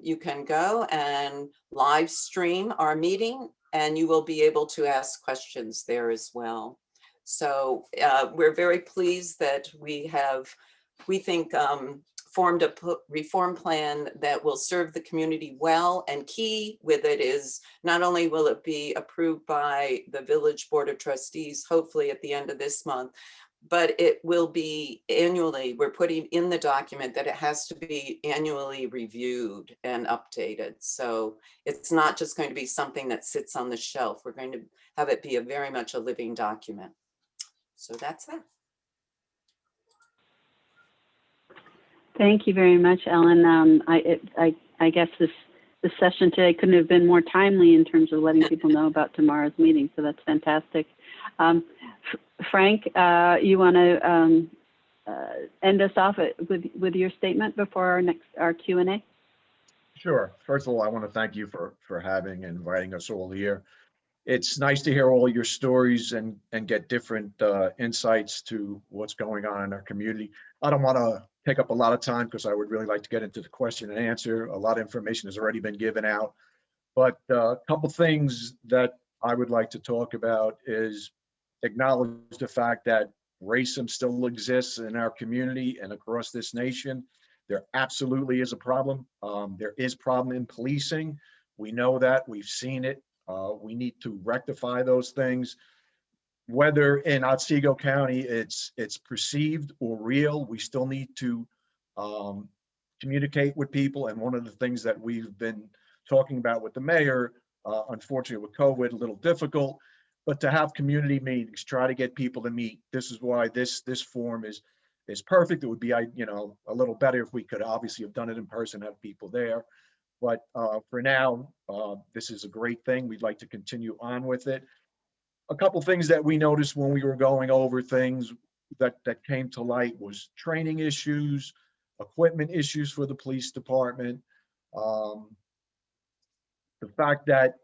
you can go and live stream our meeting, and you will be able to ask questions there as well. So we're very pleased that we have, we think, formed a reform plan that will serve the community well, and key with it is not only will it be approved by the Village Board of Trustees, hopefully at the end of this month, but it will be annually. We're putting in the document that it has to be annually reviewed and updated. So it's not just going to be something that sits on the shelf. We're going to have it be very much a living document. So that's that. Thank you very much, Ellen. I guess this session today couldn't have been more timely in terms of letting people know about tomorrow's meeting. So that's fantastic. Frank, you want to end us off with your statement before our Q&A? Sure. First of all, I want to thank you for having and inviting us all here. It's nice to hear all your stories and get different insights to what's going on in our community. I don't want to take up a lot of time because I would really like to get into the question and answer. A lot of information has already been given out, but a couple things that I would like to talk about is acknowledge the fact that racism still exists in our community and across this nation. There absolutely is a problem. There is problem in policing. We know that, we've seen it. We need to rectify those things. Whether in Otsego County it's perceived or real, we still need to communicate with people. And one of the things that we've been talking about with the mayor, unfortunately with COVID, a little difficult, but to have community meetings, try to get people to meet. This is why this forum is perfect. It would be, you know, a little better if we could obviously have done it in person, have people there. But for now, this is a great thing. We'd like to continue on with it. A couple things that we noticed when we were going over things that came to light was training issues, equipment issues for the police department. The fact that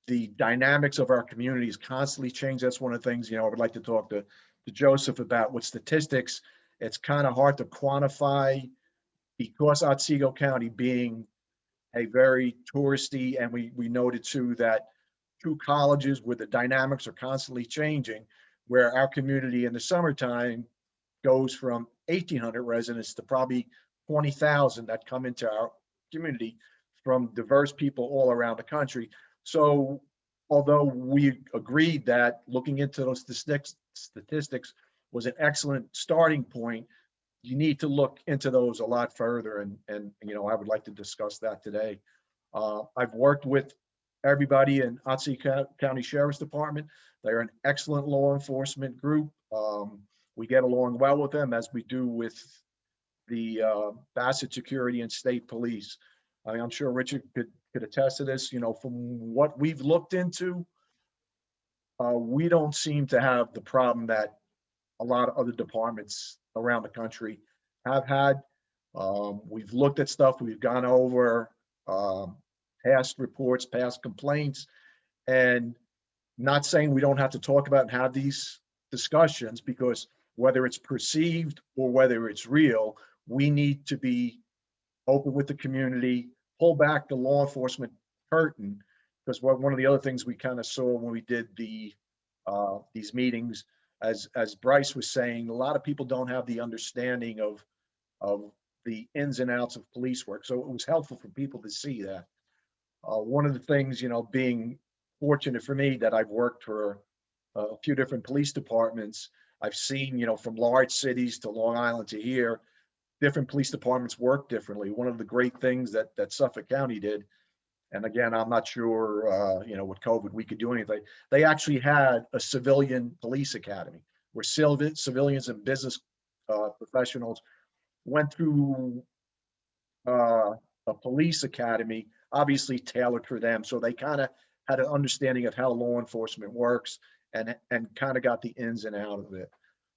the dynamics of our community is constantly changed. That's one of the things, you know, I would like to talk to Joseph about with statistics. It's kind of hard to quantify because Otsego County being a very touristy, and we noted too that through colleges where the dynamics are constantly changing, where our community in the summertime goes from 1,800 residents to probably 20,000 that come into our community from diverse people all around the country. So although we agreed that looking into those statistics was an excellent starting point, you need to look into those a lot further. And you know, I would like to discuss that today. I've worked with everybody in Otsego County Sheriff's Department. They're an excellent law enforcement group. We get along well with them, as we do with the Bassett Security and State Police. I mean, I'm sure Richard could attest to this. You know, from what we've looked into, we don't seem to have the problem that a lot of other departments around the country have had. We've looked at stuff, we've gone over past reports, past complaints, and not saying we don't have to talk about and have these discussions, because whether it's perceived or whether it's real, we need to be open with the community, pull back the law enforcement curtain, because one of the other things we kind of saw when we did these meetings, as Bryce was saying, a lot of people don't have the understanding of the ins and outs of police work. So it was helpful for people to see that. One of the things, you know, being fortunate for me that I've worked for a few different police departments, I've seen, you know, from large cities to Long Island to here, different police departments work differently. One of the great things that Suffolk County did, and again, I'm not sure, you know, with COVID, we could do anything. They actually had a civilian police academy where civilians and business professionals went through a police academy, obviously tailored for them. So they kind of had an understanding of how law enforcement works and kind of got the ins and out of it.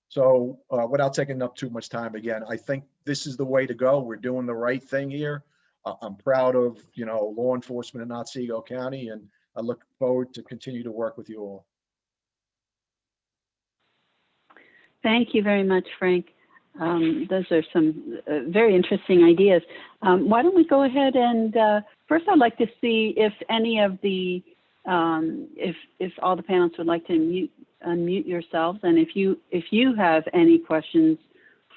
So without taking up too much time, again, I think this is the way to go. We're doing the right thing here. I'm proud of, you know, law enforcement in Otsego County, and I look forward to continue to work with you all. Thank you very much, Frank. Those are some very interesting ideas. Why don't we go ahead and first I'd like to see if any of the, if all the panelists would like to unmute yourselves, and if you have any questions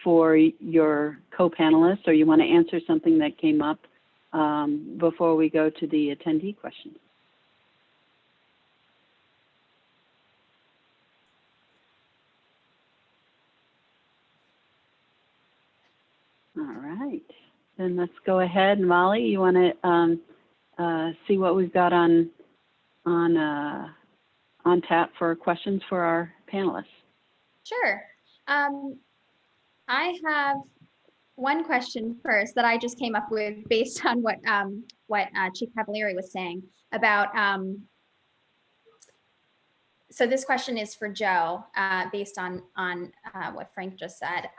for your co-panelists, or you want to answer something that came up before we go to the attendee questions. All right, then let's go ahead. Molly, you want to see what we've got on tap for questions for our panelists? Sure. I have one question first that I just came up with based on what Chief Cavalieri was saying about. So this question is for Joe, based on what Frank just said.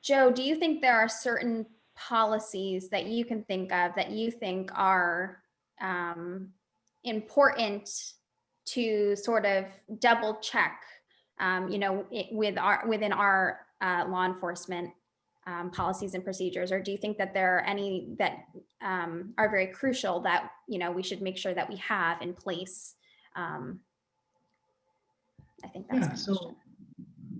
Joe, do you think there are certain policies that you can think of that you think are important to sort of double check, you know, within our law enforcement policies and procedures, or do you think that there are any that are very crucial that, you know, we should make sure that we have in place? I think that's Yeah, my so question.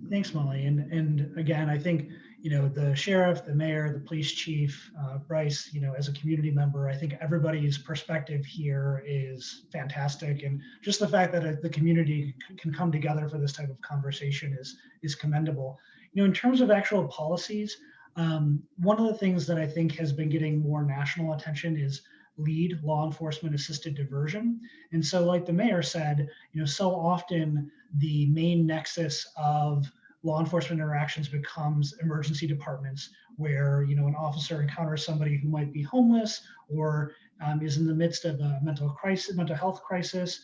thanks, Molly. And again, I think, the sheriff, the mayor, the police chief, Bryce, as a community member, I think everybody's perspective here is fantastic. And just the fact that the community can come together for this type of conversation is commendable. In terms of actual policies, one of the things that I think has been getting more national attention is LEAD, law enforcement assisted diversion. And so like the mayor said, so often the main nexus of law enforcement interactions becomes emergency departments where, an officer encounters somebody who might be homeless or is in the midst of a mental health crisis,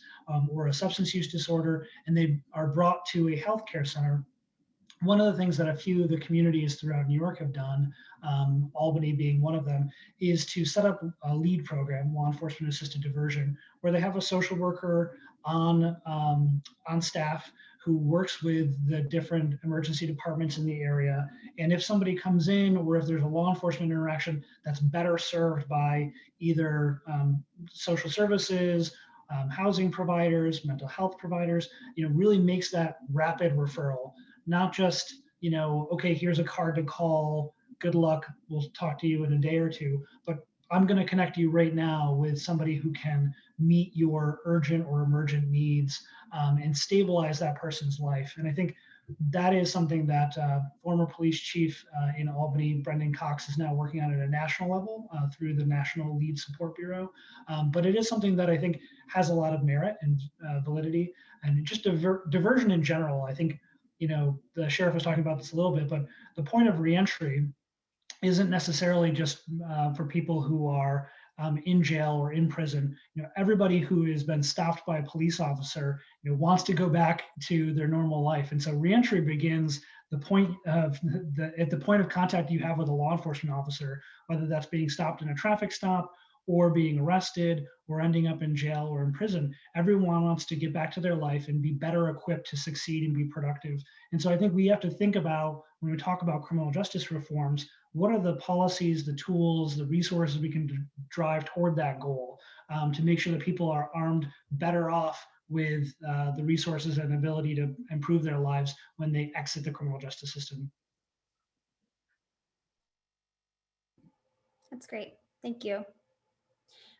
or a substance use disorder, and they are brought to a healthcare center. One of the things that a few of the communities throughout New York have done, Albany being one of them, is to set up a LEAD program, law enforcement assisted diversion, where they have a social worker on staff who works with the different emergency departments in the area. And if somebody comes in, or if there's a law enforcement interaction that's better served by either social services, housing providers, mental health providers, really makes that rapid referral. Not just, okay, here's a card to call, good luck, we'll talk to you in a day or two, but I'm going to connect you right now with somebody who can meet your urgent or emergent needs, and stabilize that person's life. And I think that is something that former police chief in Albany, Brendan Cox, is now working on at a national level through the National LEAD Support Bureau. But it is something that I think has a lot of merit and validity, and just diversion in general. I think, the sheriff was talking about this a little bit, but the point of reentry isn't necessarily just for people who are in jail or in prison. Everybody who has been stopped by a police officer, wants to go back to their normal life. And so reentry begins at the point of contact you have with a law enforcement officer, whether that's being stopped in a traffic stop or being arrested or ending up in jail or in prison. Everyone wants to get back to their life and be better equipped to succeed and be productive. And so I think we have to think about, when we talk about criminal justice reforms, what are the policies, the tools, the resources we can drive toward that goal, to make sure that people are armed better off with the resources and ability to improve their lives when they exit the criminal justice system. That's great. Thank you.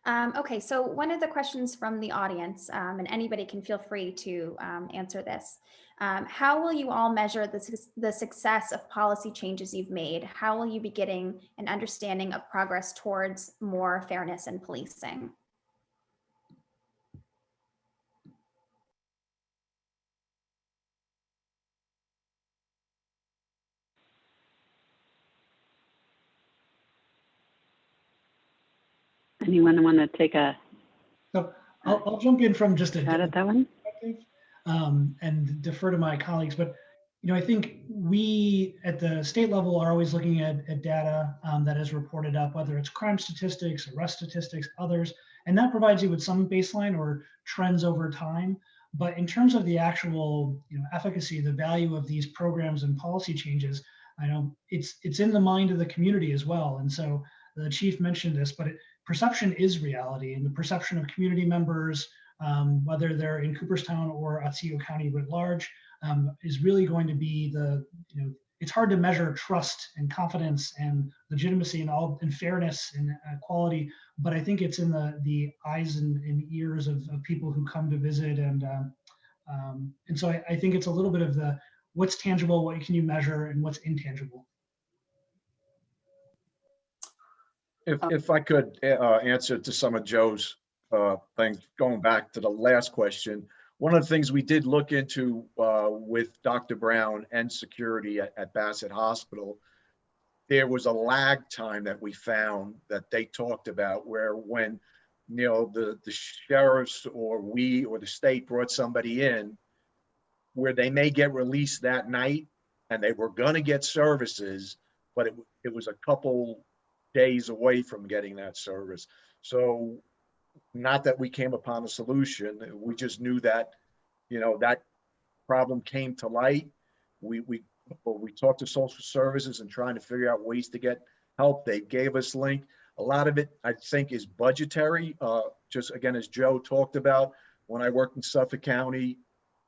Okay, so one of the questions from the audience, and anybody can feel free to answer this. How will you all measure the success of policy changes you've made? How will you be getting an understanding of progress towards more fairness in policing? Anyone want to take a So I'll jump in from just a shot at that one? perspective, and defer to my colleagues. But I think we at the state level are always looking at data that is reported up, whether it's crime statistics, arrest statistics, others, and that provides you with some baseline or trends over time. But in terms of the actual efficacy, the value of these programs and policy changes, I know it's in the mind of the community as well. And so the chief mentioned this, but perception is reality, and the perception of community members, whether they're in Cooperstown or Otsego County writ large, is really going to be it's hard to measure trust and confidence and legitimacy and fairness and quality, but I think it's in the eyes and ears of people who come to visit, and so I think it's a little bit of the what's tangible, what can you measure, and what's intangible. If I could answer to some of Joe's things, going back to the last question, one of the things we did look into with Dr. Brown and security at Bassett Hospital, there was a lag time that we found that they talked about, where when the sheriffs or we or the state brought somebody in, where they may get released that night and they were going to get services, but it was a couple days away from getting that service. So not that we came upon a solution, we just knew that that problem came to light. We talked to social services and trying to figure out ways to get help. They gave us link. A lot of it, I think, is budgetary. Just again, as Joe talked about, when I worked in Suffolk County,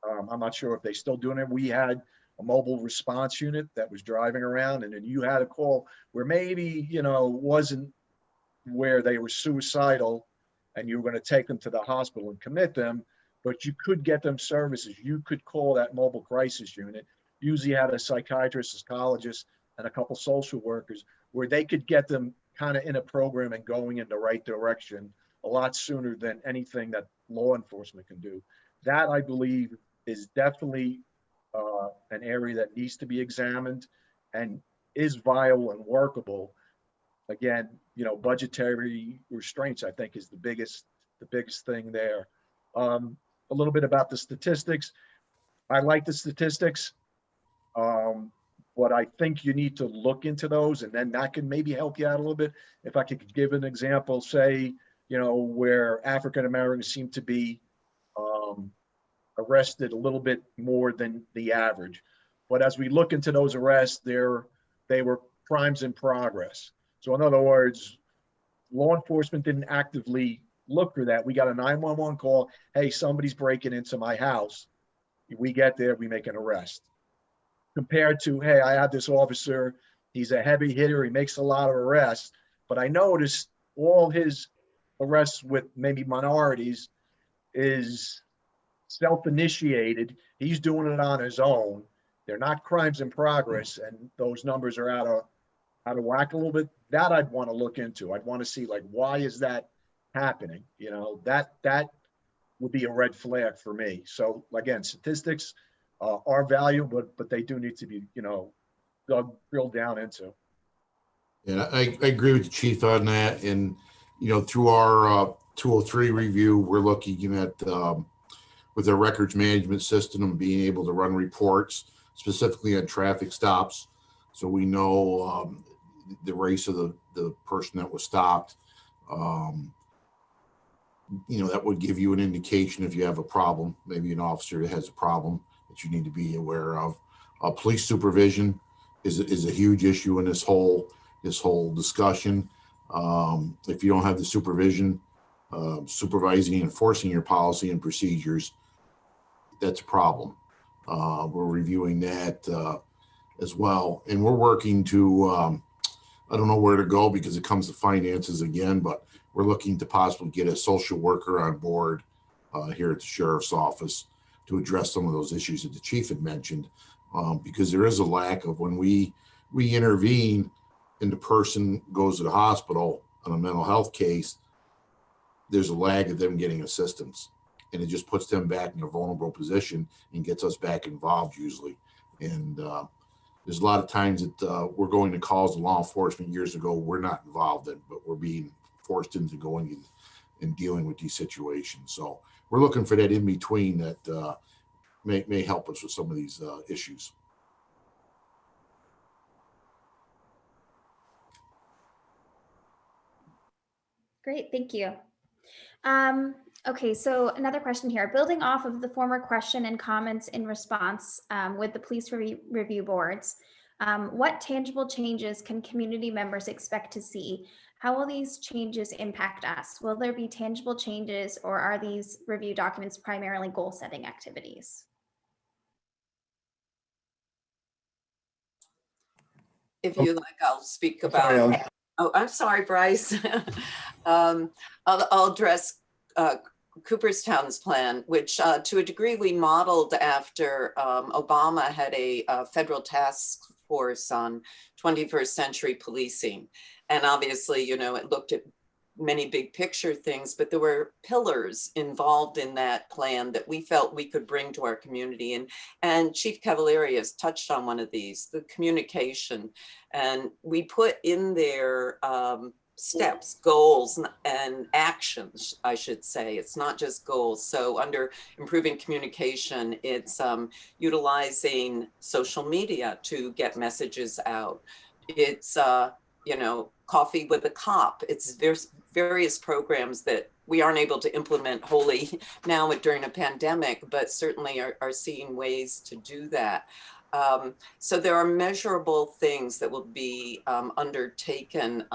I'm not sure if they still doing it. We had a mobile response unit that was driving around, and then you had a call where maybe, wasn't where they were suicidal and you were going to take them to the hospital and commit them, but you could get them services. You could call that mobile crisis unit. Usually had a psychiatrist, psychologist, and a couple social workers where they could get them kind of in a program and going in the right direction a lot sooner than anything that law enforcement can do. That, I believe, is definitely an area that needs to be examined and is viable and workable. Again, budgetary restraints, I think, is the biggest thing there. A little bit about the statistics. I like the statistics, but I think you need to look into those, and then that can maybe help you out a little bit. If I could give an example, say, where African Americans seem to be arrested a little bit more than the average. But as we look into those arrests, they were crimes in progress. So in other words, law enforcement didn't actively look for that. We got a 911 call. Hey, somebody's breaking into my house. We get there, we make an arrest. Compared to, hey, I have this officer, he's a heavy hitter, he makes a lot of arrests, but I noticed all his arrests with maybe minorities is self-initiated. He's doing it on his own. They're not crimes in progress, and those numbers are out of whack a little bit. That I'd want to look into. I'd want to see, like, why is that happening? That would be a red flag for me. So again, statistics are valuable, but they do need to be, drilled down into. Yeah, I agree with the chief on that. And, through our 203 review, we're looking at with our records management system and being able to run reports specifically on traffic stops. So we know the race of the person that was stopped. That would give you an indication if you have a problem, maybe an officer that has a problem that you need to be aware of. Police supervision is a huge issue in this whole discussion. If you don't have the supervision, supervising and enforcing your policy and procedures, that's a problem. We're reviewing that as well, and we're working to. I don't know where to go because it comes to finances again, but we're looking to possibly get a social worker on board here at the sheriff's office to address some of those issues that the chief had mentioned, because there is a lack of when we intervene and the person goes to the hospital on a mental health case, there's a lag of them getting assistance, and it just puts them back in a vulnerable position and gets us back involved usually. And there's a lot of times that we're going to calls to law enforcement years ago we're not involved in, but we're being forced into going in and dealing with these situations. So we're looking for that in between that may help us with some of these issues. Great, thank you. Okay, so another question here. Building off of the former question and comments in response with the police review boards, what tangible changes can community members expect to see? How will these changes impact us? Will there be tangible changes, or are these review documents primarily goal-setting activities? If you like, I'll speak about. Oh, I'm sorry, Bryce. I'll address Cooperstown's plan, which to a degree we modeled after Obama had a federal task force on 21st century policing. And obviously, it looked at many big picture things, but there were pillars involved in that plan that we felt we could bring to our community. And Chief Cavalieri has touched on one of these, the communication. And we put in there steps, goals, and actions, I should say. It's not just goals. So under improving communication, it's utilizing social media to get messages out. It's, Coffee with a Cop. There's various programs that we aren't able to implement wholly now during a pandemic, but certainly are seeing ways to do that. So there are measurable things that will be undertaken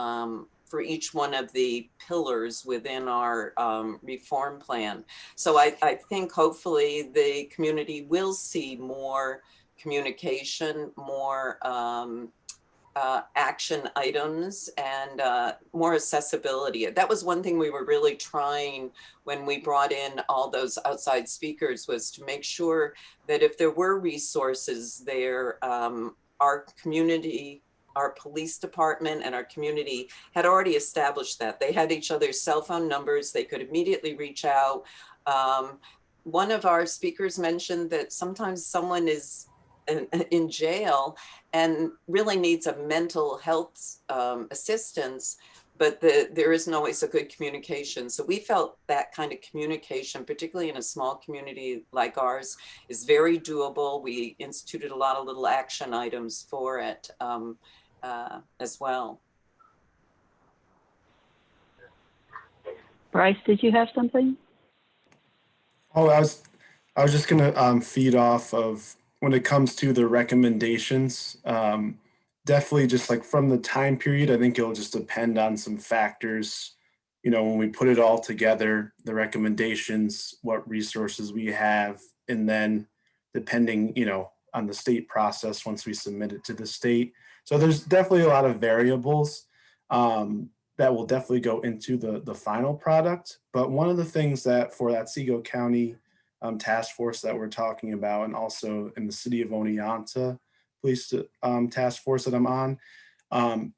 for each one of the pillars within our reform plan. So I think hopefully the community will see more communication, more action items, and more accessibility. That was one thing we were really trying when we brought in all those outside speakers, was to make sure that if there were resources there, our community, our police department and our community had already established that. They had each other's cell phone numbers. They could immediately reach out. One of our speakers mentioned that sometimes someone is in jail and really needs a mental health assistance, but there isn't always a good communication. So we felt that kind of communication, particularly in a small community like ours, is very doable. We instituted a lot of little action items for it as well. Bryce, did you have something? Oh, I was just gonna feed off of when it comes to the recommendations. Definitely just like from the time period, I think it'll just depend on some factors. You know, when we put it all together, the recommendations, what resources we have, and then depending, you know, on the state process once we submit it to the state. So there's definitely a lot of variables that will definitely go into the final product. But one of the things that for that Otsego County task force that we're talking about, and also in the city of Oneonta police task force that I'm on,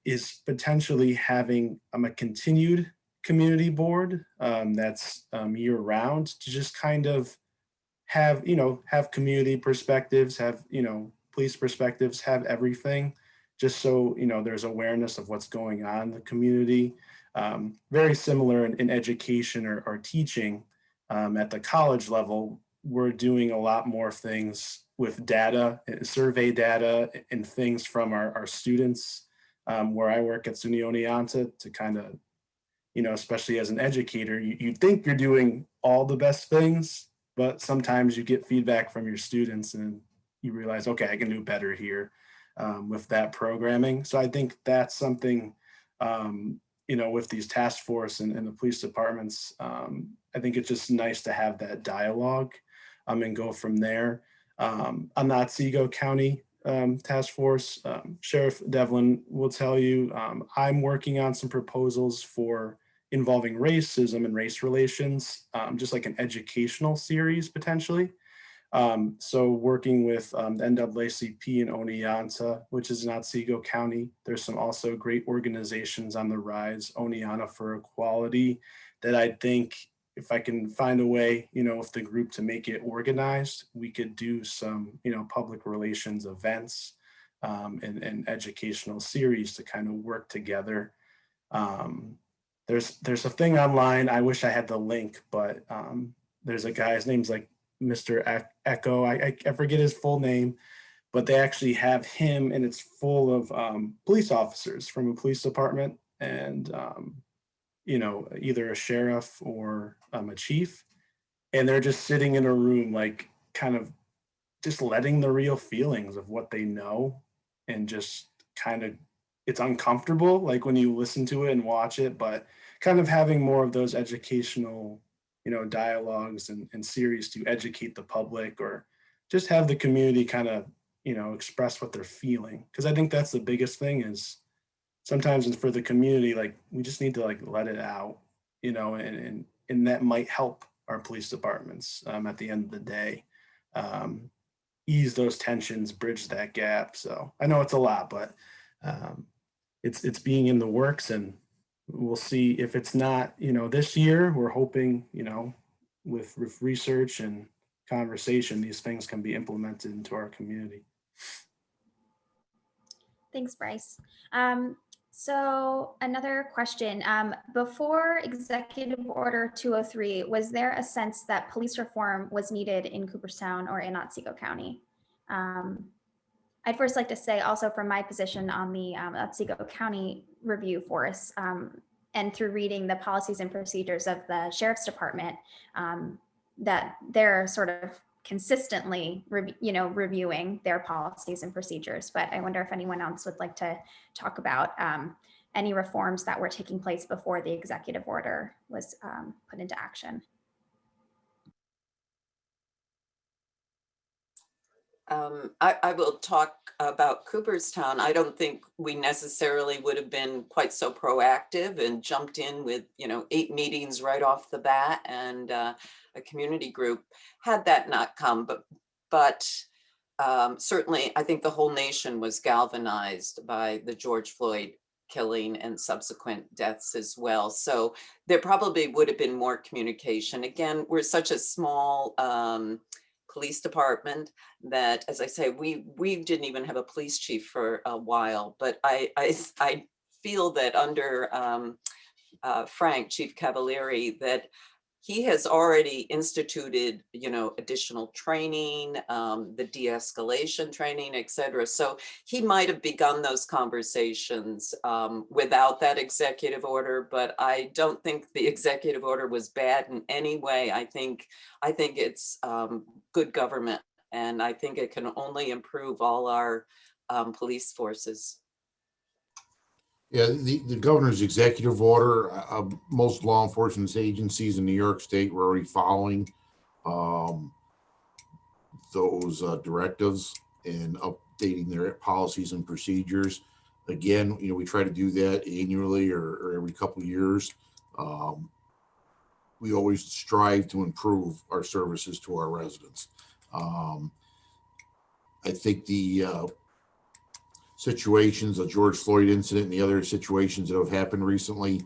is potentially having a continued community board that's year round, to just kind of have, you know, have community perspectives, have, you know, police perspectives, have everything, just so, you know, there's awareness of what's going on in the community. Very similar in education or teaching at the college level. We're doing a lot more things with data, survey data, and things from our students. Where I work at SUNY Oneonta, to kind of, you know, especially as an educator, you think you're doing all the best things, but sometimes you get feedback from your students and you realize, okay, I can do better here with that programming. So I think that's something, you know, with these task force and the police departments, I think it's just nice to have that dialogue and go from there. On the Otsego County task force, Sheriff Devlin will tell you, I'm working on some proposals for involving racism and race relations, just like an educational series potentially. So working with the NAACP in Oneonta, which is in Otsego County. There's some also great organizations on the rise, Oneonta for Equality, that I think if I can find a way, you know, with the group to make it organized, we could do some, you know, public relations events and educational series to kind of work together. There's a thing online. I wish I had the link, but there's a guy, his name's like Mr. Echo. I forget his full name, but they actually have him, and it's full of police officers from a police department, and you know, either a sheriff or a chief, and they're just sitting in a room, like kind of just letting the real feelings of what they know, and just kind of, it's uncomfortable, like when you listen to it and watch it, but kind of having more of those educational, you know, dialogues and series to educate the public, or just have the community kind of, you know, express what they're feeling. Because I think that's the biggest thing, is sometimes for the community, like we just need to like let it out, you know, and that might help our police departments at the end of the day, ease those tensions, bridge that gap. So I know it's a lot, but it's being in the works, and we'll see if it's not, you know, this year. We're hoping, you know, with research and conversation, these things can be implemented into our community. Thanks, Bryce. So another question, before Executive Order 203, was there a sense that police reform was needed in Cooperstown or in Otsego County? I'd first like to say also from my position on the Otsego County Review Force, and through reading the policies and procedures of the Sheriff's Department, that they're sort of consistently, reviewing their policies and procedures. But I wonder if anyone else would like to talk about. any reforms that were taking place before the executive order was put into action. I will talk about Cooperstown. I don't think we necessarily would have been quite so proactive and jumped in with, 8 meetings right off the bat and a community group had that not come. But certainly, I think the whole nation was galvanized by the George Floyd killing and subsequent deaths as well. So there probably would have been more communication. Again, we're such a small police department that, as I say, we didn't even have a police chief for a while. But I feel that under Frank, Chief Cavalieri, that he has already instituted, additional training, the de-escalation training, et cetera. So he might have begun those conversations without that executive order, but I don't think the executive order was bad in any way. I think it's good government, and I think it can only improve all our police forces. Yeah, the governor's executive order, most law enforcement agencies in New York State were already following those directives and updating their policies and procedures. Again, we try to do that annually or every couple of years. We always strive to improve our services to our residents. I think the situations, the George Floyd incident and the other situations that have happened recently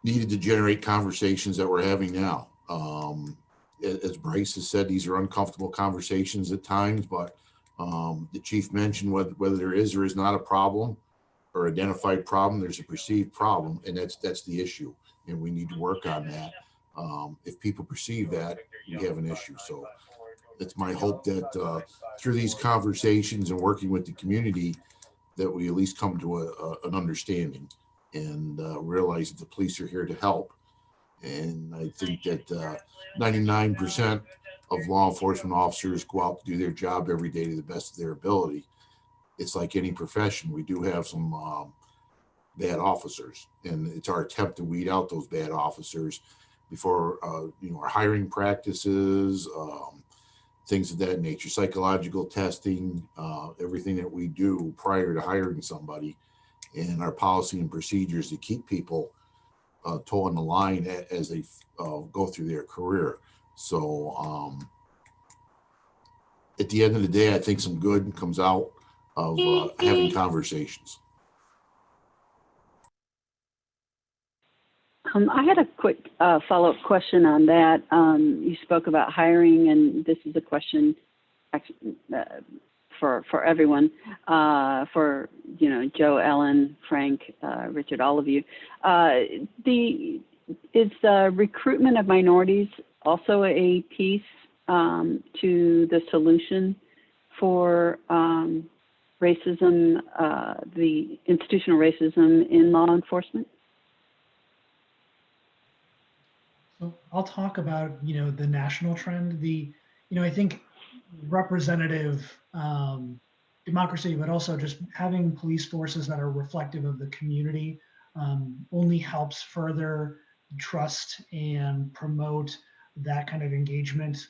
needed to generate conversations that we're having now. As Bryce has said, these are uncomfortable conversations at times, but the chief mentioned whether there is or is not a problem or identified problem, there's a perceived problem, and that's the issue, and we need to work on that. If people perceive that, we have an issue. So it's my hope that through these conversations and working with the community, that we at least come to an understanding and realize that the police are here to help. And I think that 99% of law enforcement officers go out to do their job every day to the best of their ability. It's like any profession. We do have some bad officers, and it's our attempt to weed out those bad officers before our hiring practices, things of that nature, psychological testing, everything that we do prior to hiring somebody, and our policy and procedures to keep people toeing the line as they go through their career. So at the end of the day, I think some good comes out of having conversations. I had a quick follow-up question on that. You spoke about hiring, and this is a question for everyone, for Joe, Ellen, Frank, Richard, all of you. Is the recruitment of minorities also a piece to the solution for racism, the institutional racism in law enforcement? So I'll talk about, the national trend. I think representative democracy, but also just having police forces that are reflective of the community only helps further trust and promote that kind of engagement.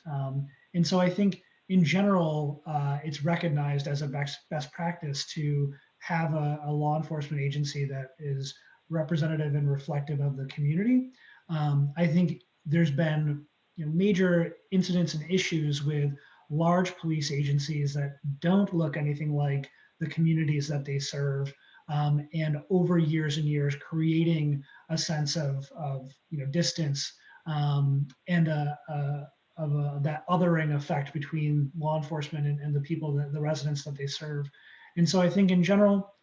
And so I think in general, it's recognized as a best practice to have a law enforcement agency that is representative and reflective of the community. I think there's been major incidents and issues with large police agencies that don't look anything like the communities that they serve, and over years and years creating a sense of distance and that othering effect between law enforcement and the people, the residents that they serve. And so I think in general,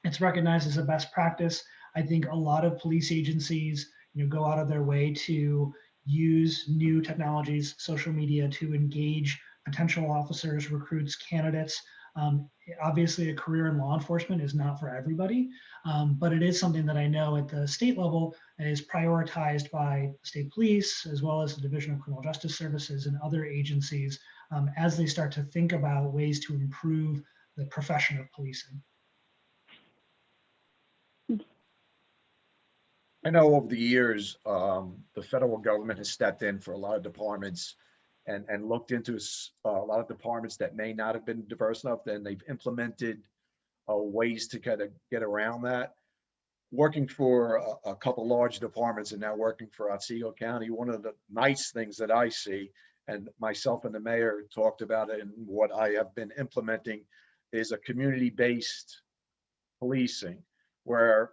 it's recognized as a best practice. I think a lot of police agencies go out of their way to use new technologies, social media, to engage potential officers, recruits, candidates. Obviously, a career in law enforcement is not for everybody, but it is something that I know at the state level is prioritized by state police, as well as the Division of Criminal Justice Services and other agencies as they start to think about ways to improve the profession of policing. I know over the years, the federal government has stepped in for a lot of departments and looked into a lot of departments that may not have been diverse enough. Then they've implemented ways to kind of get around that. Working for a couple large departments and now working for Otsego County, one of the nice things that I see, and myself and the mayor talked about it, and what I have been implementing is a community-based policing, where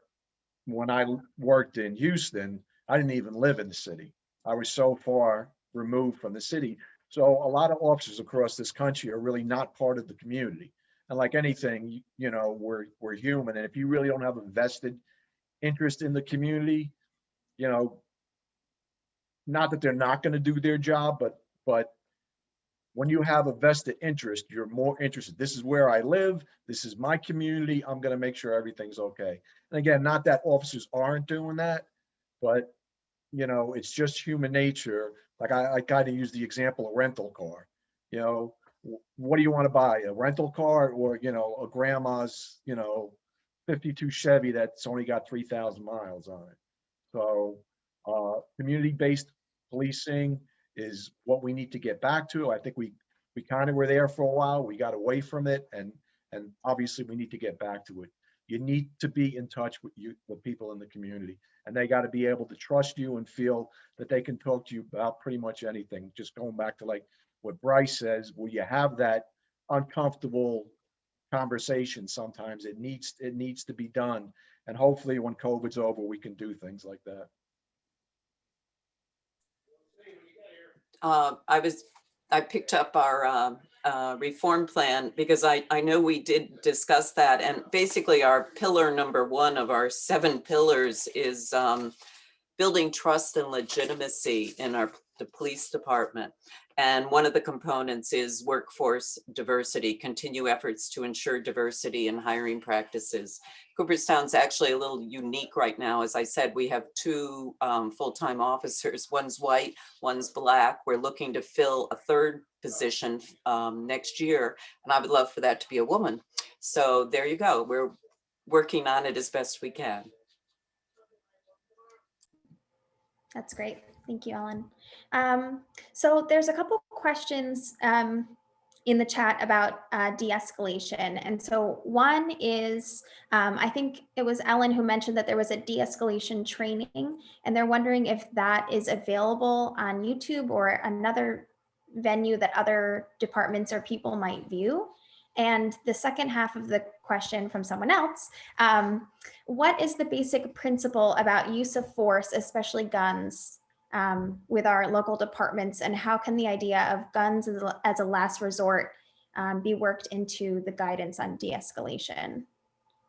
when I worked in Houston, I didn't even live in the city. I was so far removed from the city. So a lot of officers across this country are really not part of the community. And like anything, you know, we're human. And if you really don't have a vested interest in the community, you know, not that they're not going to do their job, but when you have a vested interest, you're more interested. This is where I live. This is my community. I'm going to make sure everything's okay. And again, not that officers aren't doing that, but you know, it's just human nature. Like I kind of use the example of rental car. You know, what do you want to buy? A rental car or, you know, a grandma's, you know, 52 Chevy that's only got 3,000 miles on it. So community-based policing is what we need to get back to. I think we kind of were there for a while. We got away from it, and obviously we need to get back to it. You need to be in touch with people in the community, and they got to be able to trust you and feel that they can talk to you about pretty much anything. Just going back to like what Bryce says, where you have that uncomfortable conversation, sometimes it needs to be done, and hopefully when COVID's over, we can do things like that. I picked up our reform plan because I know we did discuss that, and basically our pillar number 1 of our 7 pillars is building trust and legitimacy in the police department. And one of the components is workforce diversity, continue efforts to ensure diversity in hiring practices. Cooperstown's actually a little unique right now. As I said, we have 2 full-time officers. One's white, one's black. We're looking to fill a 3rd position next year, and I would love for that to be a woman. So there you go. We're working on it as best we can. That's great. Thank you, Ellen. So there's a couple questions in the chat about de-escalation. And so one is, I think it was Ellen who mentioned that there was a de-escalation training, and they're wondering if that is available on YouTube or another venue that other departments or people might view. And the second half of the question from someone else, what is the basic principle about use of force, especially guns, with our local departments, and how can the idea of guns as a last resort be worked into the guidance on de-escalation?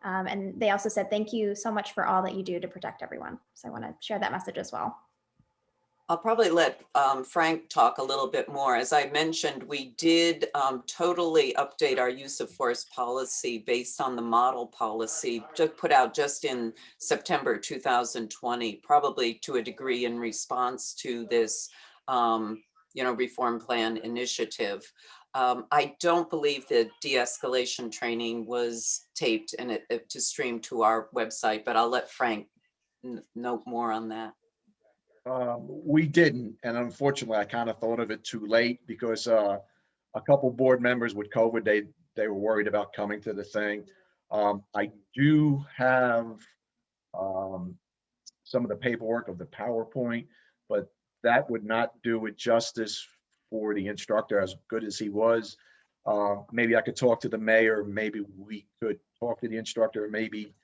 And they also said, thank you so much for all that you do to protect everyone. So I want to share that message as well. I'll probably let Frank talk a little bit more. As I mentioned, we did totally update our use of force policy based on the model policy just put out just in September 2020, probably to a degree in response to this reform plan initiative. I don't believe that de-escalation training was taped and to stream to our website, but I'll let Frank note more on that. We didn't, and unfortunately, I kind of thought of it too late because a couple board members with COVID, they were worried about coming to the thing. I do have some of the paperwork of the PowerPoint, but that would not do it justice for the instructor, as good as he was. Maybe I could talk to the mayor. Maybe we could talk to the instructor. Maybe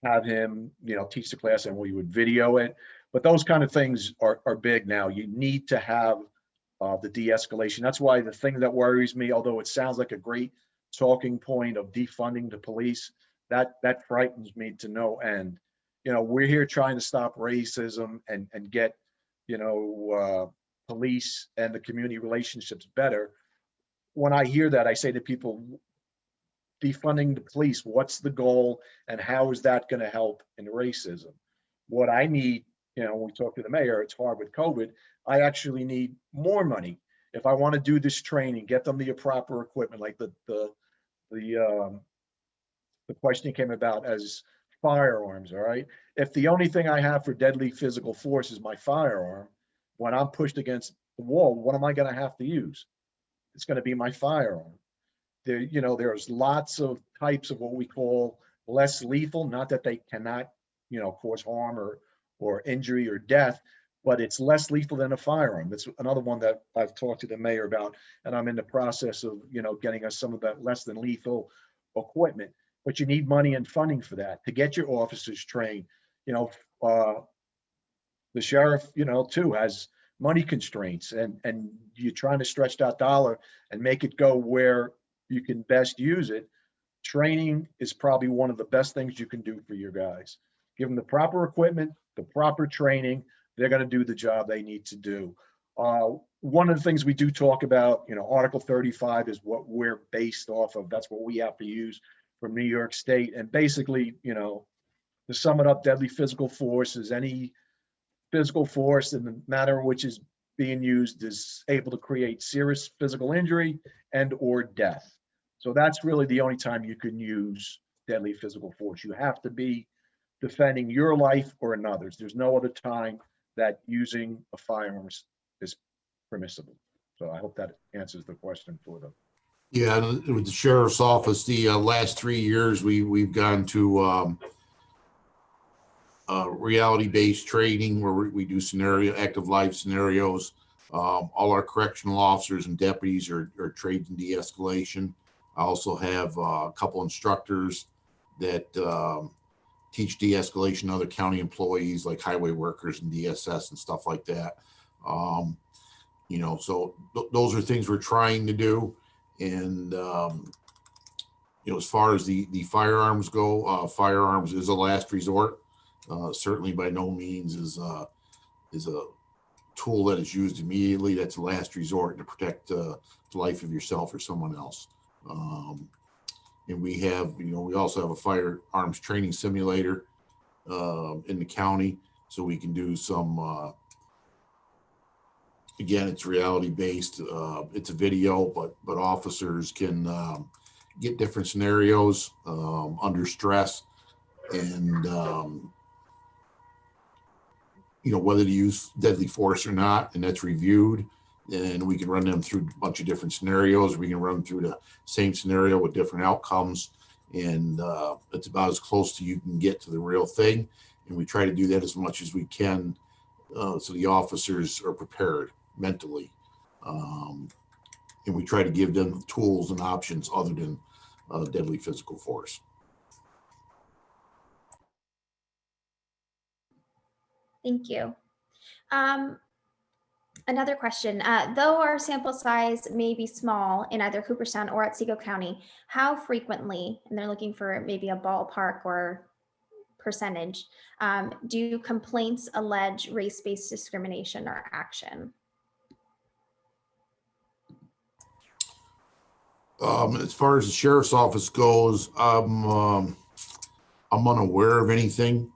have him, teach the class, and we would video it. But those kind of things are big now. You need to have the de-escalation. That's why the thing that worries me, although it sounds like a great talking point of defunding the police, that frightens me to no end. We're here trying to stop racism and get, police and the community relationships better. When I hear that, I say to people, defunding the police, what's the goal and how is that going to help in racism? What I need, when we talk to the mayor, it's hard with COVID, I actually need more money. If I want to do this training, get them the proper equipment, like the question came about as firearms, all right? If the only thing I have for deadly physical force is my firearm, when I'm pushed against the wall, what am I going to have to use? It's going to be my firearm. There, you know, there's lots of types of what we call less lethal, not that they cannot, you know, cause harm or injury or death, but it's less lethal than a firearm. That's another one that I've talked to the mayor about, and I'm in the process of, you know, getting us some of that less than lethal equipment. But you need money and funding for that to get your officers trained. You know, the sheriff, you know, too, has money constraints, and you're trying to stretch that dollar and make it go where you can best use it. Training is probably one of the best things you can do for your guys. Give them the proper equipment, the proper training. They're going to do the job they need to do. One of the things we do talk about, you know, Article 35 is what we're based off of. That's what we have to use from New York State. And basically, you know, to sum it up, deadly physical force is any physical force in the manner in which is being used is able to create serious physical injury and or death. So that's really the only time you can use deadly physical force. You have to be defending your life or another's. There's no other time that using a firearm is permissible. So I hope that answers the question for them. Yeah, with the sheriff's office, the last 3 years, we've gone to reality-based training where we do active life scenarios. All our correctional officers and deputies are trained in de-escalation. I also have a couple instructors that teach de-escalation to other county employees like highway workers and DSS and stuff like that. You know, so those are things we're trying to do. And, you know, as far as the firearms go, firearms is a last resort. Certainly by no means is a tool that is used immediately. That's a last resort to protect the life of yourself or someone else. And we have, you know, we also have a firearms training simulator in the county, so we can do some, again, it's reality based. It's a video, but officers can get different scenarios under stress, and you know, whether to use deadly force or not, and that's reviewed. And we can run them through a bunch of different scenarios. We can run through the same scenario with different outcomes. And it's about as close to you can get to the real thing. And we try to do that as much as we can so the officers are prepared mentally. And we try to give them tools and options other than deadly physical force. Thank you. Another question, though our sample size may be small in either Cooperstown or Otsego County, how frequently, and they're looking for maybe a ballpark or percentage, do complaints allege race-based discrimination or action? As far as the sheriff's office goes, I'm unaware of anything.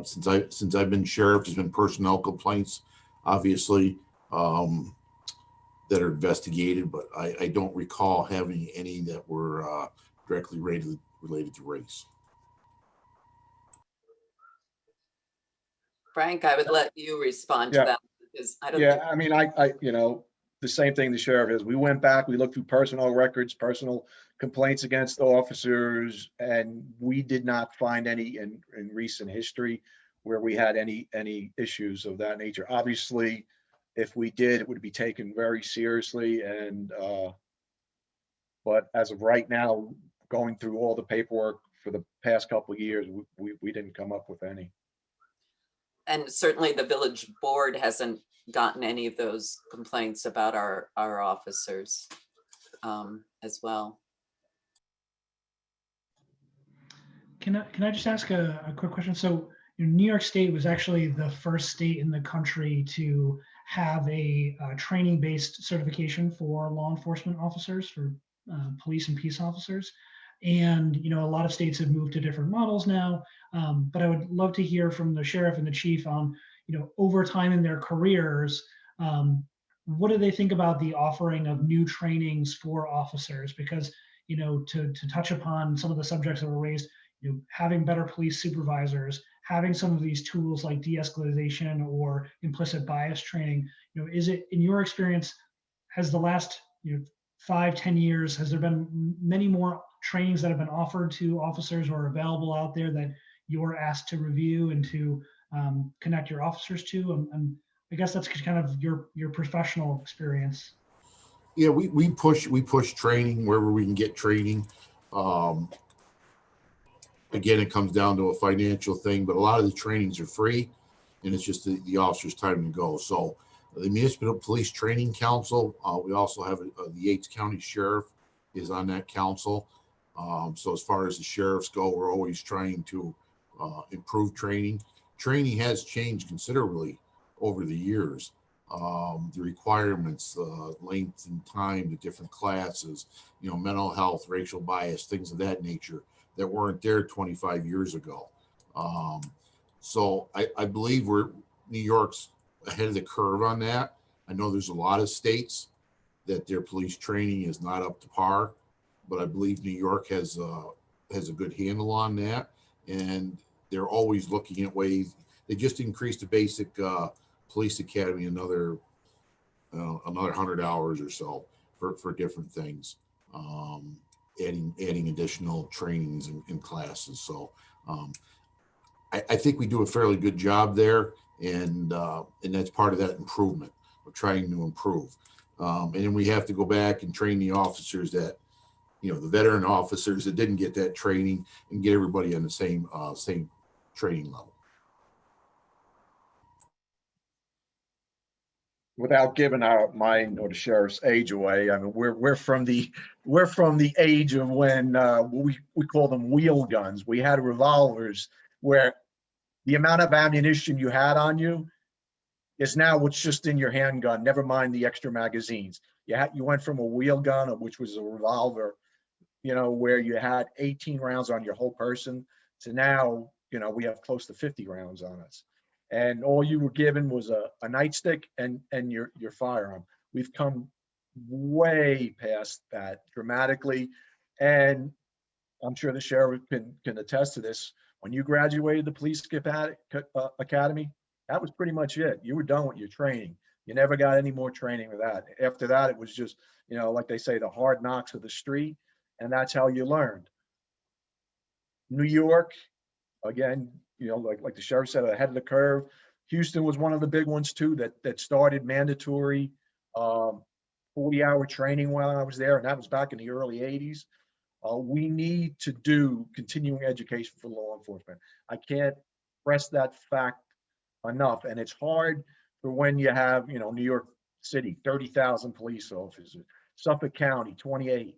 Since I've been sheriff, there's been personnel complaints, obviously, that are investigated, but I don't recall having any that were directly related to race. Frank, I would let you respond to that because I don't think. I mean, I, you know, the same thing the sheriff is. We went back, we looked through personnel records, personal complaints against officers, and we did not find any in recent history where we had any issues of that nature. Obviously, if we did, it would be taken very seriously. And but as of right now, going through all the paperwork for the past couple of years, we didn't come up with any. And certainly the village board hasn't gotten any of those complaints about our officers as well. Can I just ask a quick question? So New York State was actually the first state in the country to have a training-based certification for law enforcement officers, for police and peace officers. And, you know, a lot of states have moved to different models now. But I would love to hear from the sheriff and the chief on, you know, over time in their careers, what do they think about the offering of new trainings for officers? Because, you know, to touch upon some of the subjects that were raised, having better police supervisors, having some of these tools like de-escalation or implicit bias training, is it, in your experience, has the last 5-10 years, has there been many more trainings that have been offered to officers or available out there that you're asked to review and to connect your officers to? And I guess that's kind of your professional experience. Yeah, we push training wherever we can get training. Again, it comes down to a financial thing, but a lot of the trainings are free, and it's just the officer's time to go. So the Municipal Police Training Council, we also have the Yates County Sheriff is on that council. So as far as the sheriffs go, we're always trying to improve training. Training has changed considerably over the years. The requirements, length and time, the different classes, mental health, racial bias, things of that nature that weren't there 25 years ago. So I believe New York's ahead of the curve on that. I know there's a lot of states that their police training is not up to par, but I believe New York has a good handle on that, and they're always looking at ways. They just increased the basic police academy another 100 hours or so for different things, adding additional trainings and classes. So I think we do a fairly good job there, and that's part of that improvement. We're trying to improve, and then we have to go back and train the officers that, the veteran officers that didn't get that training, and get everybody on the same training level. Without giving mine or the sheriff's age away, I mean, we're from the age of when we call them wheel guns. We had revolvers where the amount of ammunition you had on you is now what's just in your handgun. Never mind the extra magazines. You went from a wheel gun, which was a revolver, where you had 18 rounds on your whole person, to now, we have close to 50 rounds on us. And all you were given was a nightstick and your firearm. We've come way past that dramatically. And I'm sure the sheriff can attest to this. When you graduated the police academy, that was pretty much it. You were done with your training. You never got any more training with that. After that, it was just, like they say, the hard knocks of the street. And that's how you learned. New York, again, like the sheriff said, ahead of the curve. Houston was one of the big ones too, that started mandatory 40-hour training while I was there, and that was back in the early 80s. We need to do continuing education for law enforcement. I can't press that fact enough, and it's hard for when you have, New York City, 30,000 police officers, Suffolk County, 28,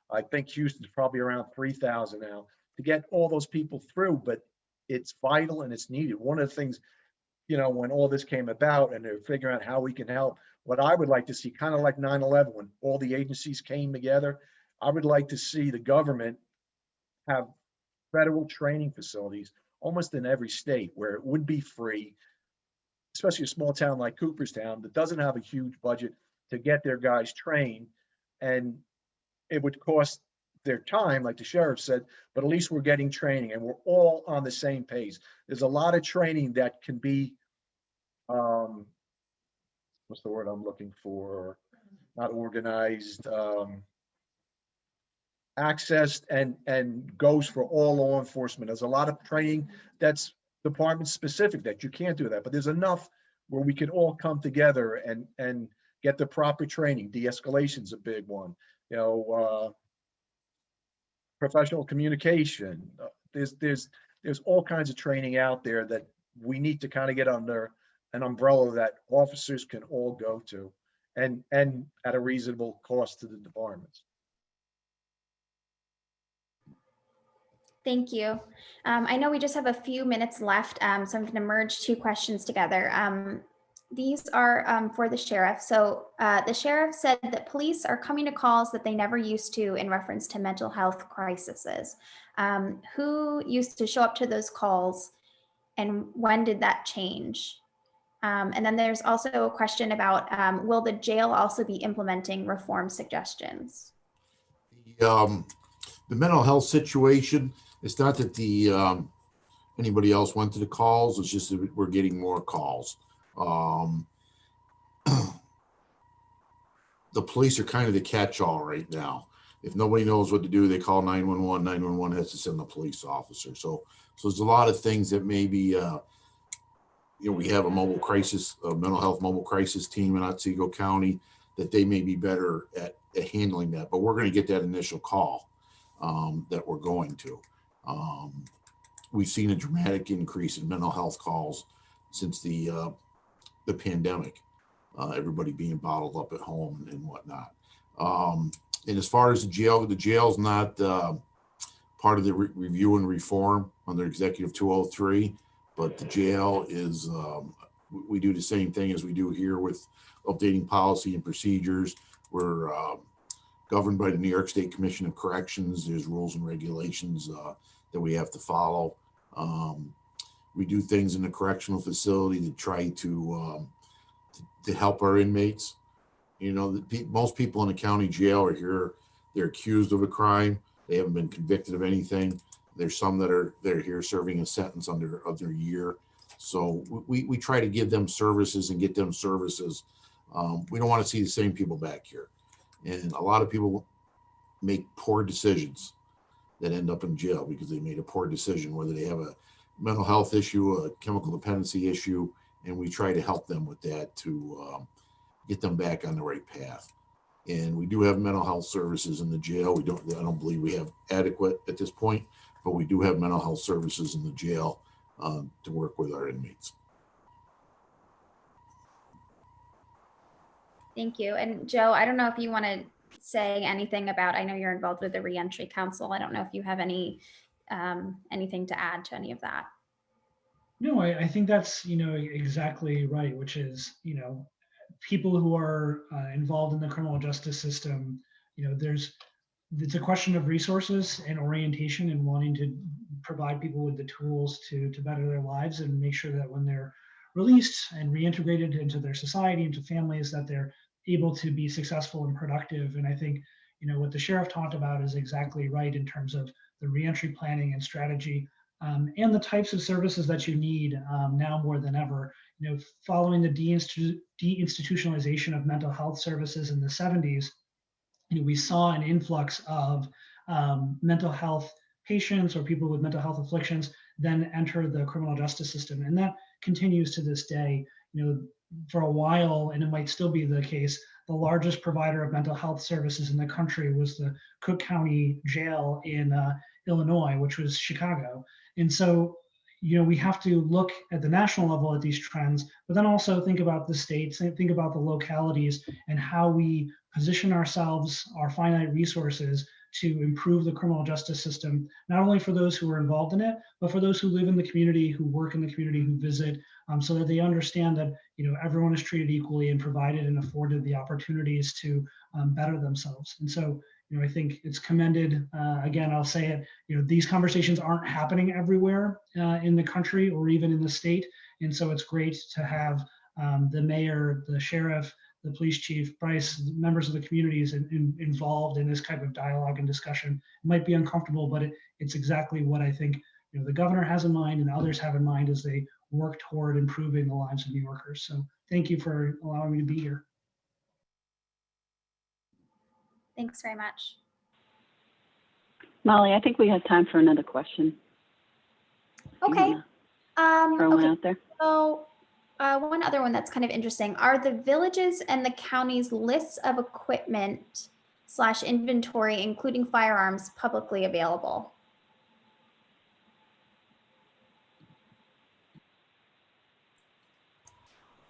I think Houston's probably around 3,000 now, to get all those people through, but it's vital and it's needed. One of the things, when all this came about and they're figuring out how we can help, what I would like to see, kind of like 9/11, when all the agencies came together, I would like to see the government have federal training facilities almost in every state where it would be free, especially a small town like Cooperstown that doesn't have a huge budget to get their guys trained. And it would cost their time, like the sheriff said, but at least we're getting training and we're all on the same page. There's a lot of training that can be, what's the word I'm looking for? Not organized, accessed and goes for all law enforcement. There's a lot of training that's department specific that you can't do that, but there's enough where we can all come together and get the proper training. De-escalation is a big one. Professional communication. There's all kinds of training out there that we need to kind of get under an umbrella that officers can all go to, and at a reasonable cost to the departments. Thank you. I know we just have a few minutes left, so I'm going to merge two questions together. These are for the sheriff. So the sheriff said that police are coming to calls that they never used to in reference to mental health crises. Who used to show up to those calls, and when did that change? And then there's also a question about, will the jail also be implementing reform suggestions? The mental health situation, It's not that the anybody else went to the calls. It's just that we're getting more calls. The police are kind of the catch-all right now. If nobody knows what to do, they call 911. 911 has to send the police officer. So there's a lot of things that maybe, we have a mobile crisis, a mental health mobile crisis team in Otsego County that they may be better at handling that. But we're going to get that initial call that we're going to. We've seen a dramatic increase in mental health calls since the pandemic. Everybody being bottled up at home and whatnot. And as far as the jail's not part of the review and reform under Executive 203, but the jail is, we do the same thing as we do here with updating policy and procedures. We're governed by the New York State Commission of Corrections. There's rules and regulations that we have to follow. We do things in the correctional facility to try to help our inmates. Most people in the county jail are here. They're accused of a crime. They haven't been convicted of anything. There's some they're here serving a sentence under a year. So we try to give them services and get them services. We don't want to see the same people back here. And a lot of people make poor decisions that end up in jail because they made a poor decision, whether they have a mental health issue, a chemical dependency issue, and we try to help them with that to get them back on the right path. And we do have mental health services in the jail. I don't believe we have adequate at this point, but we do have mental health services in the jail to work with our inmates. Thank you. And Joe, I don't know if you want to say anything about, I know you're involved with the Reentry Council. I don't know if you have anything to add to any of that. No, I think that's, exactly right, which is, people who are involved in the criminal justice system, it's a question of resources and orientation and wanting to provide people with the tools to better their lives and make sure that when they're released and reintegrated into their society, into families, that they're able to be successful and productive. And I think, what the sheriff talked about is exactly right in terms of the reentry planning and strategy. And the types of services that you need now more than ever. Following the deinstitutionalization of mental health services in the 70s, we saw an influx of mental health patients or people with mental health afflictions then enter the criminal justice system, and that continues to this day. For a while, and it might still be the case, the largest provider of mental health services in the country was the Cook County Jail in Illinois, which was Chicago. And so, we have to look at the national level at these trends, but then also think about the states, think about the localities and how we position ourselves, our finite resources to improve the criminal justice system, not only for those who are involved in it, but for those who live in the community, who work in the community, who visit, so that they understand that everyone is treated equally and provided and afforded the opportunities to better themselves. And so, I think it's commended. Again, I'll say it. These conversations aren't happening everywhere in the country or even in the state, and so it's great to have the mayor, the sheriff, the police chief, Bryce, members of the communities involved in this type of dialogue and discussion. It might be uncomfortable, but it's exactly what I think the governor has in mind and others have in mind as they work toward improving the lives of New Yorkers. So thank you for allowing me to be here. Thanks very much. Molly, I think we have time for another question. Okay. Throw one out there. So one other one that's kind of interesting. Are the villages and the county's lists of equipment / inventory, including firearms, publicly available?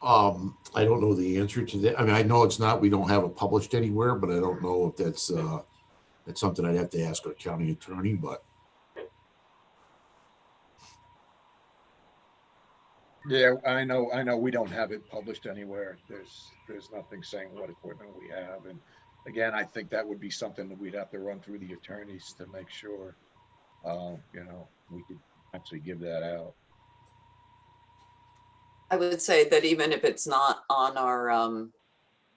I don't know the answer to that. I mean, I know it's not, we don't have it published anywhere, but I don't know if that's something I'd have to ask our county attorney, but. Yeah, I know we don't have it published anywhere. There's nothing saying what equipment we have. And again, I think that would be something that we'd have to run through the attorneys to make sure, we could actually give that out. I would say that even if it's not on our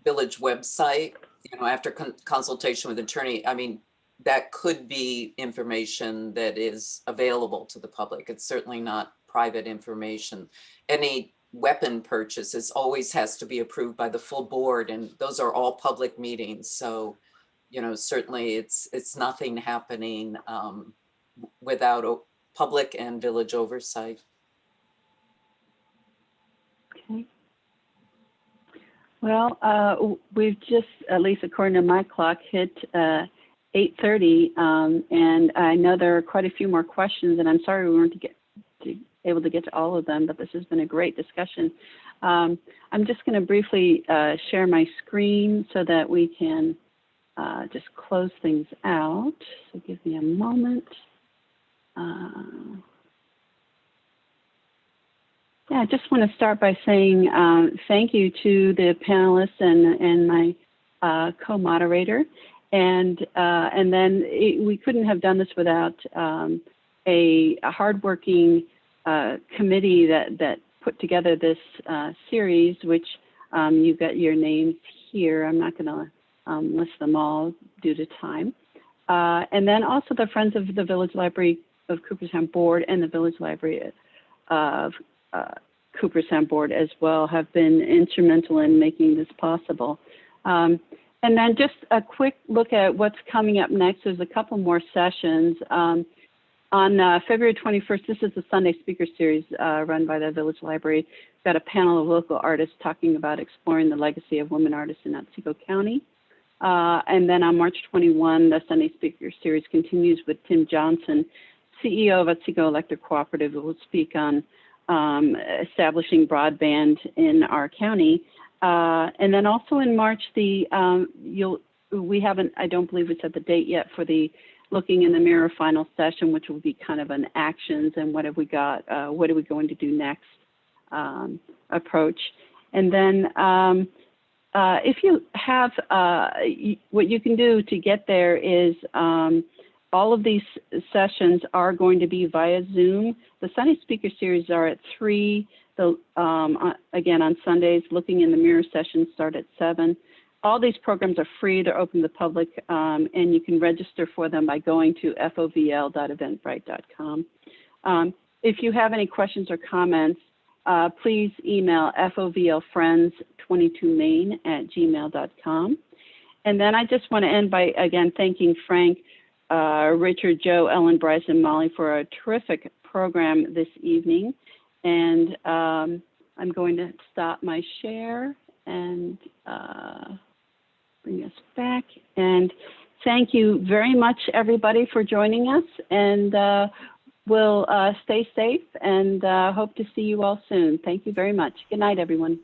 village website, after consultation with attorney, I mean, that could be information that is available to the public. It's certainly not private information. Any weapon purchases always has to be approved by the full board, and those are all public meetings. So, you know, certainly it's nothing happening without a public and village oversight. Okay. Well, we've just, at least according to my clock, hit 8:30, and I know there are quite a few more questions, and I'm sorry we weren't able to get to all of them, but this has been a great discussion. I'm just going to briefly share my screen so that we can just close things out. So give me a moment. Yeah, I just want to start by saying thank you to the panelists and my co-moderator. And then we couldn't have done this without a hardworking committee that put together this series, which you've got your names here. I'm not going to list them all due to time. And then also the Friends of the Village Library of Cooperstown Board and the Village Library of Cooperstown Board as well have been instrumental in making this possible. And then just a quick look at what's coming up next. There's a couple more sessions. On February 21st, this is the Sunday Speaker Series run by the Village Library. We've got a panel of local artists talking about exploring the legacy of women artists in Otsego County. And then on March 21, the Sunday Speaker Series continues with Tim Johnson, CEO of Otsego Electric Cooperative, who will speak on establishing broadband in our county. And then also in March, we haven't, I don't believe we set the date yet for the Looking in the Mirror final session, which will be kind of an actions and what have we got, what are we going to do next approach. And then if you have, what you can do to get there is all of these sessions are going to be via Zoom. The Sunday Speaker Series are at 3. Again, on Sundays, Looking in the Mirror sessions start at 7. All these programs are free. They're open to the public, and you can register for them by going to fovl.eventbrite.com. If you have any questions or comments, please email fovlfriends22main@gmail.com. And then I just want to end by, again, thanking Frank, Richard, Joe, Ellen, Bryce, and Molly for a terrific program this evening. And I'm going to stop my share and bring us back. And thank you very much, everybody, for joining us. And we'll stay safe and hope to see you all soon. Thank you very much. Good night, everyone.